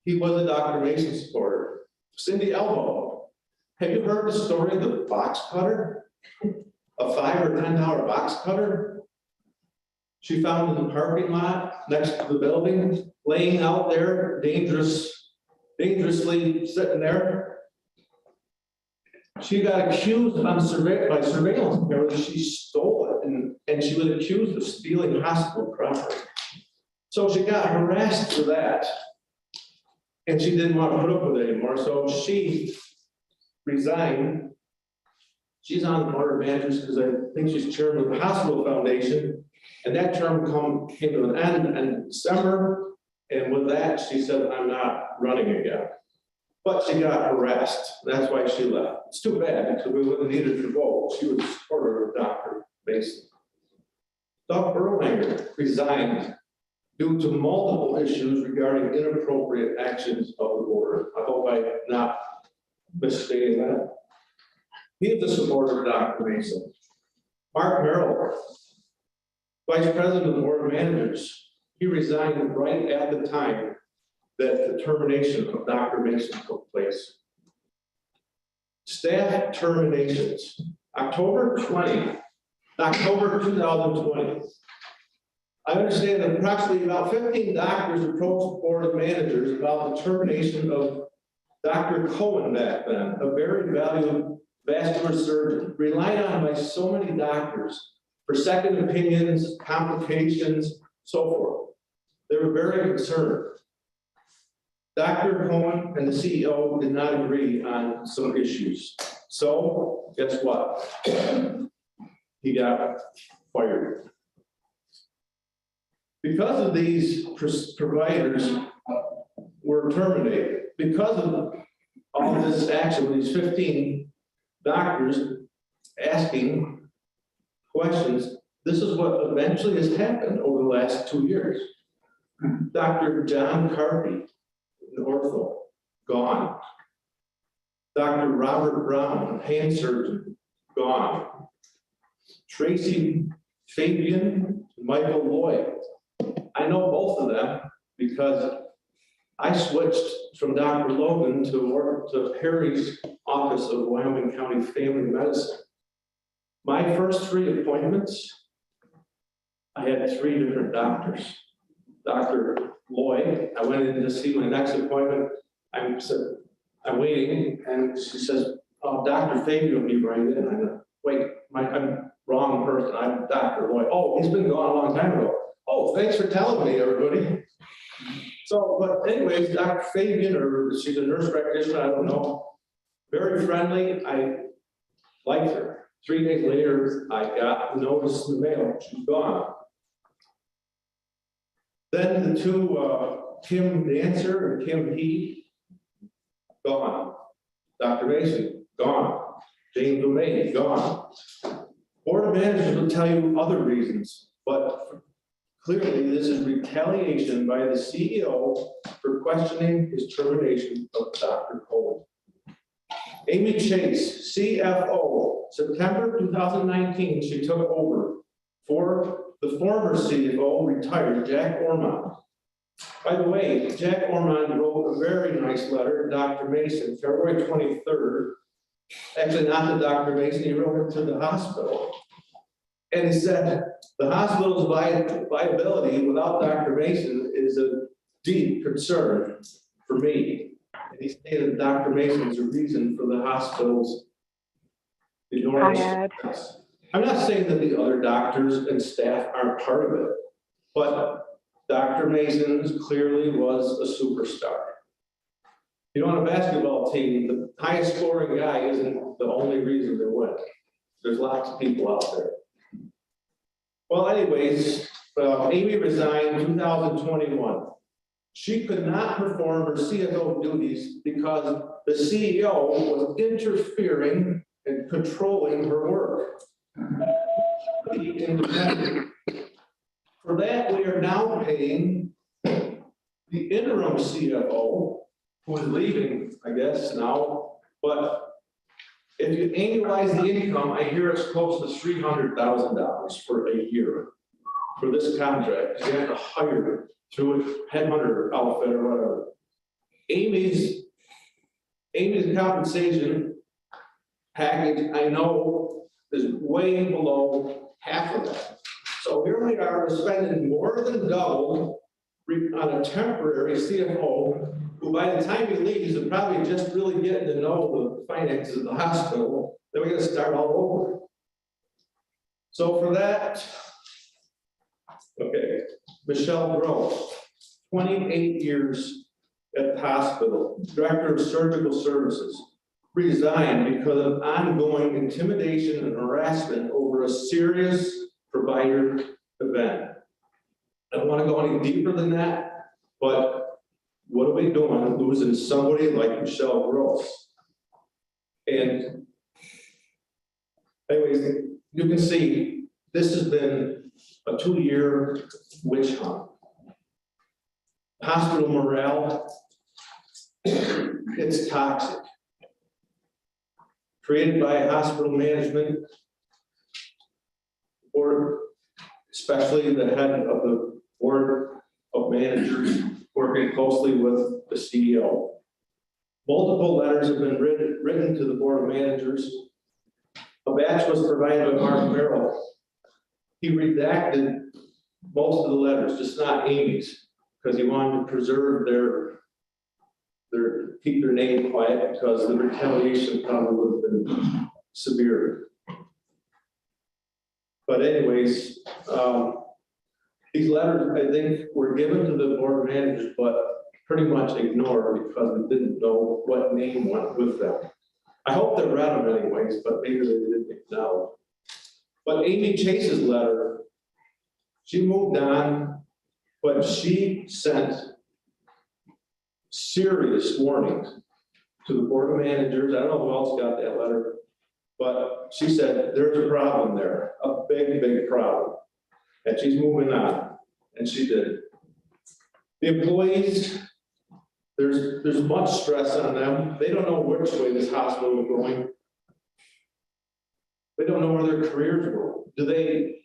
He was a Dr. Mason supporter. Cindy Elbow, Have you heard the story of the box cutter? A $5 or $10 box cutter? She found in the parking lot next to the building, laying out there, dangerously sitting there. She got accused by surveillance cameras. She stole it, and she was accused of stealing hospital property. So she got harassed for that. And she didn't want to put up with it anymore, so she resigned. She's on the board of managers because I think she's chairman of the hospital foundation. And that term came to an end in December. And with that, she said, I'm not running again. But she got harassed. That's why she left. It's too bad because we wouldn't need her to vote. She was a supporter of Dr. Mason. Doug Erlanger resigned due to multiple issues regarding inappropriate actions of the board. I hope I'm not misstating that. He is a supporter of Dr. Mason. Mark Merrill, Vice President of the Board of Managers, he resigned right at the time that the termination of Dr. Mason took place. Staff terminations, October 2020. I understand that approximately about 15 doctors approached the Board of Managers about the termination of Dr. Cohen back then, a very valued vascular surgeon, relied on by so many doctors for second opinions, complications, so forth. They were very concerned. Dr. Cohen and the CEO did not agree on some issues. So guess what? He got fired. Because of these providers were terminated, because of all this action, these 15 doctors asking questions, this is what eventually has happened over the last 2 years. Dr. John Carpy, an ortho, gone. Dr. Robert Brown, hand surgeon, gone. Tracy Fabian, Michael Lloyd. I know both of them because I switched from Dr. Logan to Harry's office of Wyoming County Family Medicine. My first 3 appointments, I had 3 different doctors. Dr. Lloyd, I went in to see my next appointment. I said, I'm waiting, and she says, oh, Dr. Fabian will be right in. I go, wait, I'm wrong person. I'm Dr. Lloyd. Oh, he's been gone a long time ago. Oh, thanks for telling me, everybody. So, but anyways, Dr. Fabian, or she's a nurse practitioner, I don't know, very friendly. I liked her. 3 days later, I got the notice in the mail. She's gone. Then the 2, Kim Dancer and Kim He, gone. Dr. Mason, gone. James LeMay, gone. Board of Managers will tell you other reasons, but clearly this is retaliation by the CEO for questioning his termination of Dr. Cole. Amy Chase, CFO, September 2019, she took over for the former CFO, retired Jack Ormond. By the way, Jack Ormond wrote a very nice letter to Dr. Mason, February 23rd. Actually, not to Dr. Mason, he wrote it to the hospital. And he said, the hospital's viability without Dr. Mason is a deep concern for me. And he stated Dr. Mason is a reason for the hospital's enormous success. I'm not saying that the other doctors and staff aren't part of it, but Dr. Mason clearly was a superstar. You know, on a basketball team, the highest scoring guy isn't the only reason they win. There's lots of people out there. Well, anyways, Amy resigned in 2021. She could not perform her CFO duties because the CEO was interfering and controlling her work. For that, we are now paying the interim CFO, who is leaving, I guess, now. But if you annualize the income, I hear it's close to $300,000 for a year for this contract. You have to hire through a headhunter outfit or whatever. Amy's compensation package, I know, is way below half of that. So here we are, we're spending more than double on a temporary CFO, who by the time he leaves, is probably just really getting to know the finances of the hospital. Then we gotta start all over. So for that, okay, Michelle Gross, 28 years at the hospital, Director of Surgical Services, resigned because of ongoing intimidation and harassment over a serious provider event. I don't want to go any deeper than that, but what are we doing losing somebody like Michelle Gross? And anyways, you can see this has been a 2-year witch hunt. Hospital morale, it's toxic. Created by hospital management, or especially the head of the board of managers working closely with the CEO. Multiple letters have been written to the board of managers. A batch was provided by Mark Merrill. He redacted most of the letters, just not Amy's, because he wanted to preserve keep their name quiet, because the retaliation probably would have been severe. But anyways, these letters, I think, were given to the board of managers, but pretty much ignored because we didn't know what name went with them. I hope they read them anyways, but maybe they didn't know. But Amy Chase's letter, she moved on, but she sent serious warnings to the board of managers. I don't know who else got that letter, but she said there's a problem there, a big, big problem. And she's moving on, and she did. The employees, there's much stress on them. They don't know which way this hospital is going. They don't know where their careers go. Do they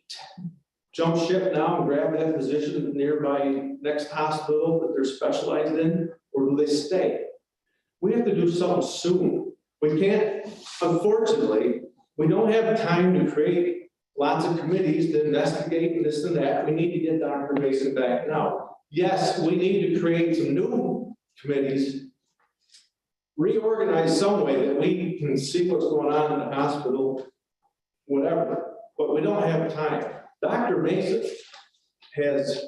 jump ship now and grab that position nearby next hospital that they're specialized in, or do they stay? We have to do something soon. We can't, unfortunately, we don't have time to create lots of committees to investigate this and that. We need to get Dr. Mason back now. Yes, we need to create some new committees, reorganize some way that we can see what's going on in the hospital, whatever, but we don't have time. Dr. Mason has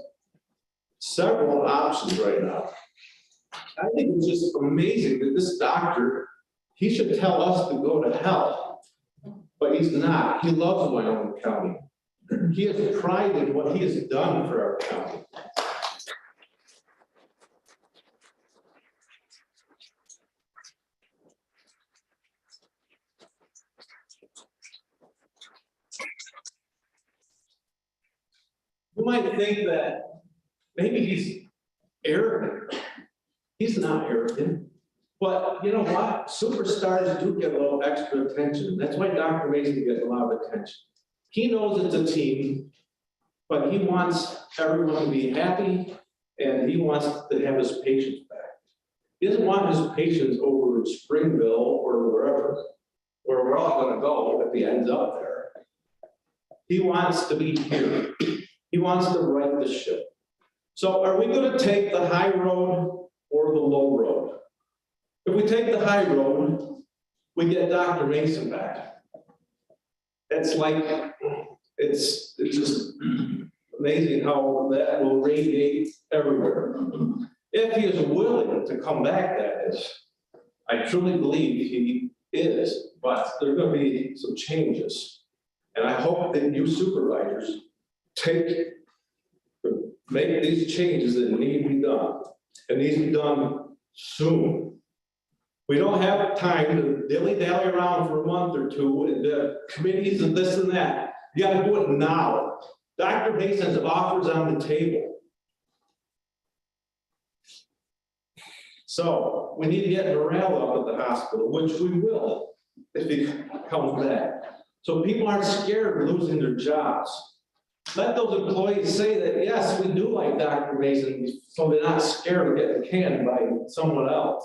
several options right now. I think it's just amazing that this doctor, he should tell us to go to hell, but he's not. He loves Wyoming County. He has pride in what he has done for our county. You might think that maybe he's arrogant. He's not arrogant. But you know what? Superstars do get a little extra attention. That's why Dr. Mason gets a lot of attention. He knows it's a team, but he wants everyone to be happy, and he wants to have his patients back. He doesn't want his patients over in Springville or wherever, where we're all going to go if he ends up there. He wants to be here. He wants to right the ship. So are we going to take the high road or the low road? If we take the high road, we get Dr. Mason back. It's like, it's just amazing how that will radiate everywhere. If he is willing to come back, that is. I truly believe he is, but there are going to be some changes. And I hope that you supervisors make these changes that need to be done. And these be done soon. We don't have time to dilly-dally around for a month or two and the committees and this and that. You gotta do it now. Dr. Mason's offers on the table. So we need to get morale up at the hospital, which we will if he comes back. So people aren't scared of losing their jobs. Let those employees say that, yes, we do like Dr. Mason, so they're not scared of getting canned by someone else.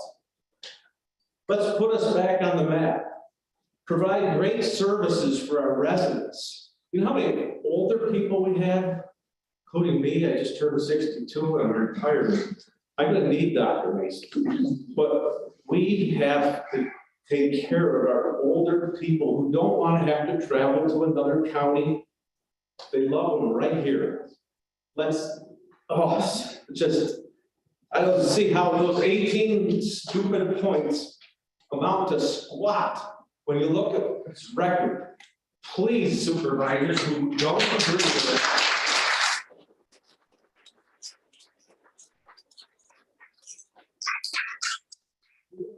Let's put us back on the map. provide great services for our residents. You know how many older people we have, including me? I just turned 62 and I'm retired. I'm gonna need Dr. Mason. But we have to take care of our older people who don't want to have to travel to another county. They love them right here. I don't see how those 18 stupid points amount to squat when you look at this record. Please, supervisors who don't agree with it.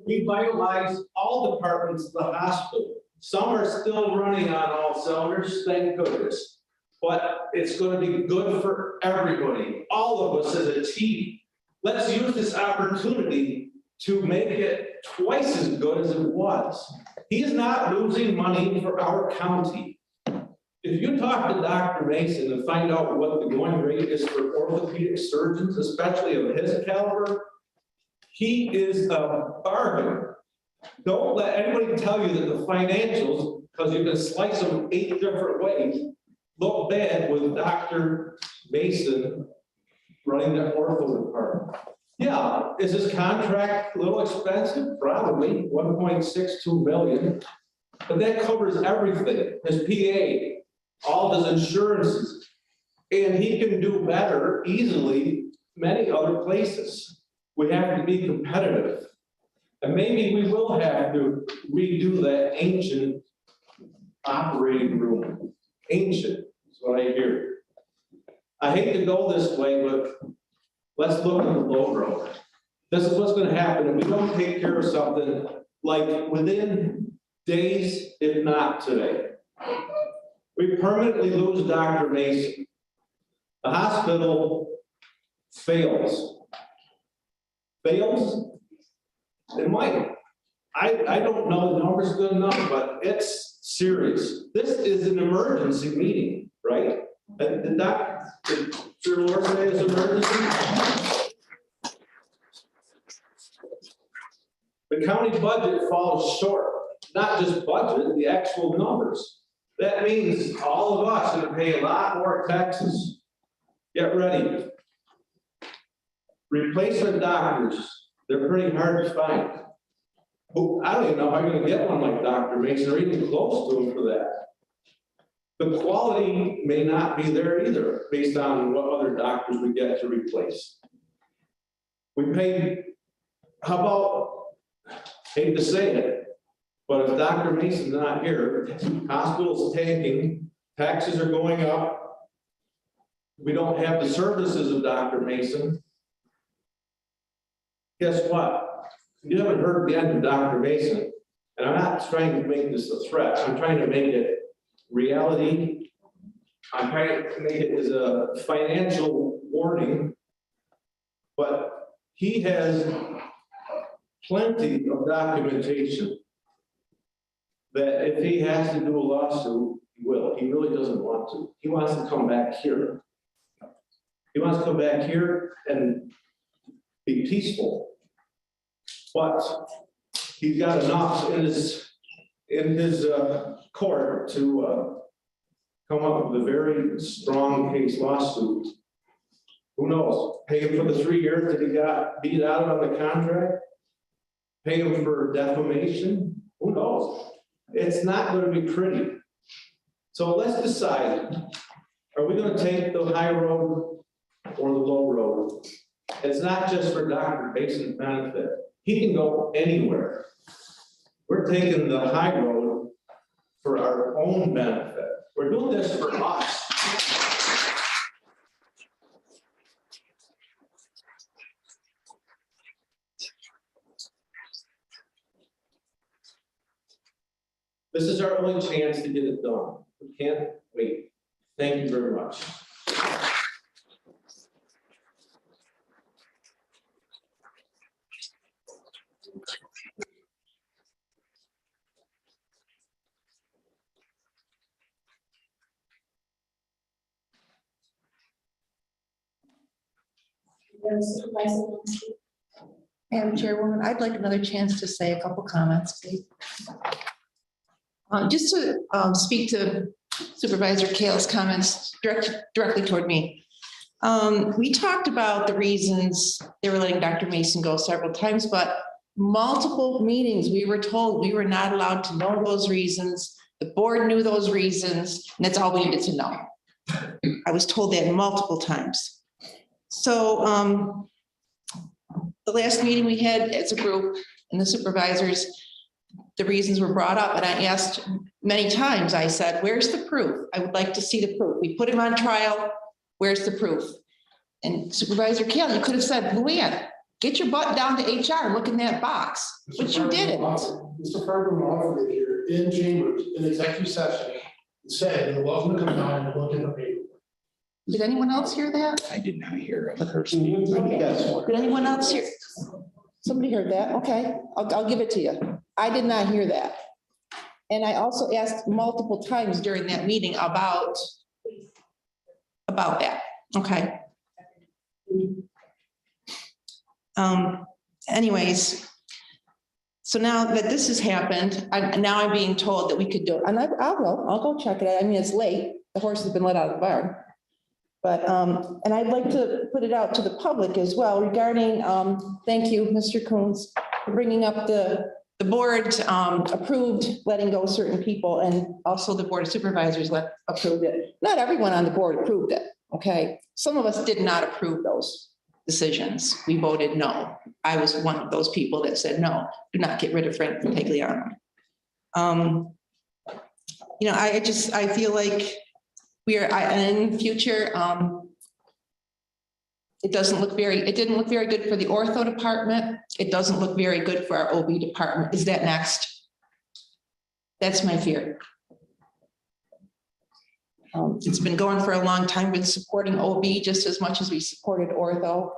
Revitalize all departments of the hospital. Some are still running on all cylinders, thank goodness. But it's going to be good for everybody, all of us as a team. Let's use this opportunity to make it twice as good as it was. He's not losing money for our county. If you talk to Dr. Mason and find out what the going rate is for orthopedic surgeons, especially of his caliber, he is a bargain. Don't let anybody tell you that the financials, because you can slice them 8 different ways, look bad with Dr. Mason running the ortho department. Yeah, is his contract a little expensive? Probably 1.62 million, but that covers everything. His PA, all his insurances, and he can do better easily many other places. We have to be competitive. And maybe we will have to redo that ancient operating room. Ancient is what I hear. I hate to go this way, but let's look at the low road. This is what's going to happen if we don't take care of something like within days, if not today. We permanently lose Dr. Mason. The hospital fails. Fails? It might. I don't know the numbers good enough, but it's serious. This is an emergency meeting, right? Did your Lord say it's emergency? The county budget falls short, not just budget, the actual numbers. That means all of us are going to pay a lot more taxes. Get ready. Replacement doctors, they're pretty hard to find. I don't even know if I'm going to get one like Dr. Mason or even close to him for that. The quality may not be there either, based on what other doctors we get to replace. We pay, how about, hate to say it, but if Dr. Mason's not here, hospitals tanking, taxes are going up. We don't have the services of Dr. Mason. Guess what? You haven't heard the end of Dr. Mason, and I'm not trying to make this a threat. I'm trying to make it reality. I'm trying to make it as a financial warning, but he has plenty of documentation that if he has to do a lawsuit, he will. He really doesn't want to. He wants to come back here. He wants to come back here and be peaceful. But he's got enough in his court to come up with a very strong case lawsuit. Who knows? Pay him for the 3 years that he got beat out on the contract. Pay him for defamation. Who knows? It's not going to be pretty. So let's decide, are we going to take the high road or the low road? It's not just for Dr. Mason's benefit. He can go anywhere. We're taking the high road for our own benefit. We're doing this for us. This is our only chance to get it done. We can't wait. Thank you very much. Madam Chairwoman, I'd like another chance to say a couple comments, please. Just to speak to Supervisor Kale's comments directly toward me. We talked about the reasons they were letting Dr. Mason go several times, but multiple meetings, we were told we were not allowed to know those reasons. The board knew those reasons, and that's all we needed to know. I was told that multiple times. So the last meeting we had as a group and the supervisors, the reasons were brought up, and I asked many times, I said, where's the proof? I would like to see the proof. We put him on trial. Where's the proof? And Supervisor Kale, you could have said, Luann, get your butt down to HR and look in that box, but you didn't. Mr. Farber offered it here in chambers, in executive session, and said you're welcome to come down and look at the paper. Did anyone else hear that? I did not hear her speak. Did anyone else hear? Somebody heard that? Okay, I'll give it to you. I did not hear that. And I also asked multiple times during that meeting about that. Okay. Anyways, so now that this has happened, now I'm being told that we could do it. And I'll go check it out. I mean, it's late. The horse has been let out of the barn. But, and I'd like to put it out to the public as well regarding, thank you, Mr. Coons, for bringing up the board approved letting go certain people, and also the board of supervisors approved it. Not everyone on the board approved it, okay? Some of us did not approve those decisions. We voted no. I was one of those people that said, no, do not get rid of Frank Tagliano. You know, I feel like in the future, it didn't look very good for the ortho department. It doesn't look very good for our OB department. Is that next? That's my fear. It's been going for a long time, been supporting OB just as much as we supported ortho.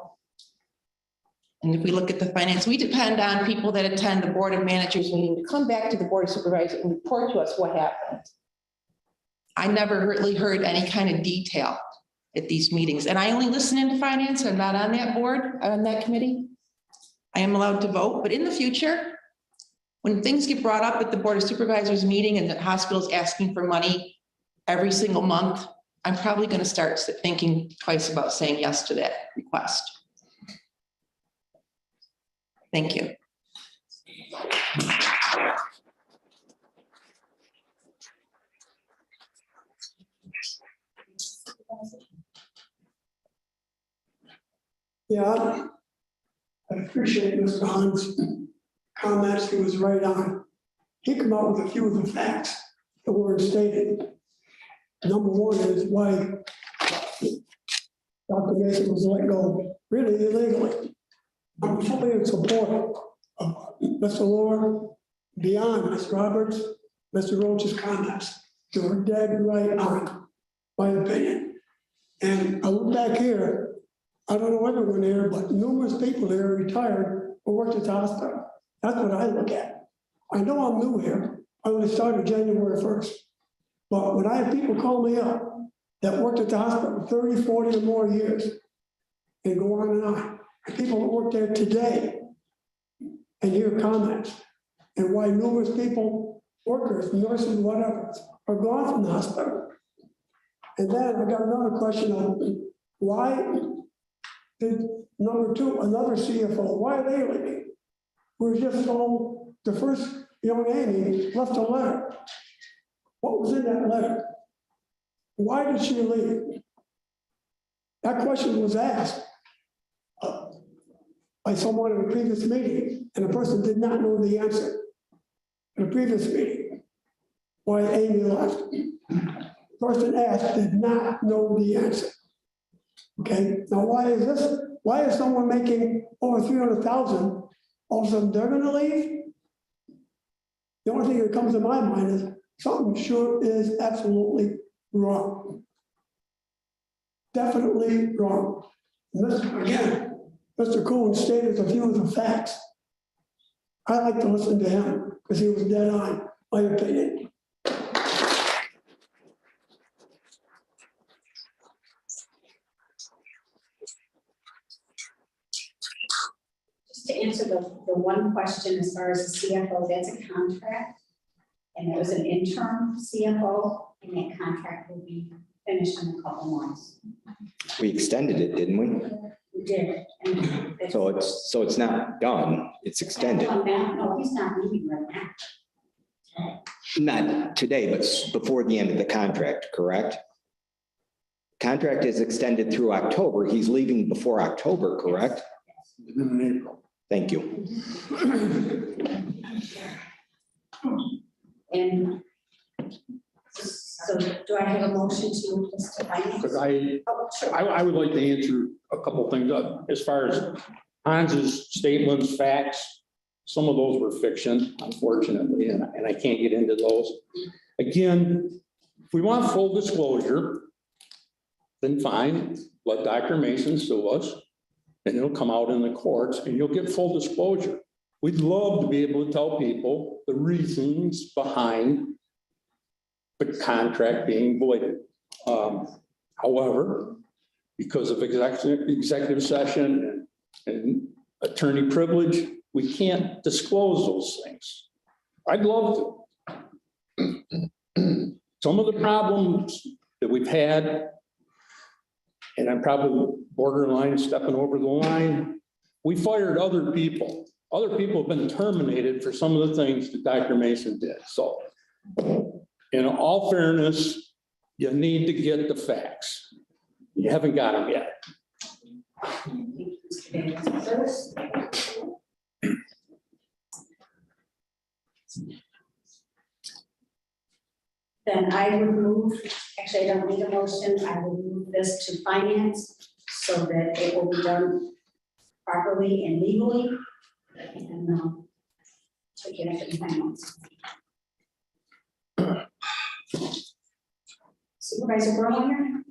And if we look at the finance, we depend on people that attend the board of managers meeting to come back to the board of supervisors and report to us what happened. I never really heard any kind of detail at these meetings, and I only listen into finance. I'm not on that board, on that committee. I am allowed to vote, but in the future, when things get brought up at the board of supervisors meeting and the hospital's asking for money every single month, I'm probably going to start thinking twice about saying yes to that request. Thank you. Yeah, I appreciate Mr. Hahn's comments. He was right on. He came out with a few of the facts that were stated. Number one is why Dr. Mason was let go really illegally. I'm fully in support of Mr. Lohr, beyond Ms. Roberts, Mr. Roach's comments. They were dead right on, my opinion. And I look back here, I don't know everyone here, but numerous people here are retired or worked at the hospital. That's what I look at. I know I'm new here. I only started January 1st. But when I have people call me up that worked at the hospital 30, 40 or more years, and go on and on, and people that work there today and hear comments, and why numerous people, workers, nurses, whatever, are gone from the hospital. And then I got another question on why did number two, another CFO, why are they leaving? We were just told the first young Amy left a letter. What was in that letter? Why did she leave? That question was asked by someone in a previous meeting, and the person did not know the answer in a previous meeting. Why Amy left? The person asked did not know the answer. Okay, now why is this? Why is someone making over 300,000, all of a sudden they're gonna leave? The only thing that comes to my mind is something sure is absolutely wrong. Definitely wrong. Again, Mr. Cohen stated a few of the facts. I like to listen to him because he was dead on, my opinion. Just to answer the one question as far as the CFO, that's a contract. And it was an interim CFO, and that contract will be finished in a couple months. We extended it, didn't we? We did. And it's- So it's not done, it's extended. No, he's not leaving right now. Not today, but before the end of the contract, correct? Contract is extended through October. He's leaving before October, correct? In April. Thank you. And so do I have a motion to move this to finance? Because I Oh, sure. I would like to answer a couple things as far as Hans's statements, facts. Some of those were fiction, unfortunately, and I can't get into those. Again, if we want full disclosure, then fine, let Dr. Mason sue us, and it'll come out in the courts, and you'll get full disclosure. We'd love to be able to tell people the reasons behind the contract being voided. However, because of executive session and attorney privilege, we can't disclose those things. I'd love to. Some of the problems that we've had, and I'm probably borderline stepping over the line, we fired other people. Other people have been terminated for some of the things that Dr. Mason did. So in all fairness, you need to get the facts. You haven't got them yet. Then I would move, actually, I don't need a motion, I will move this to finance so that it will be done properly and legally. And take it up in finance. Supervisor Berlinger?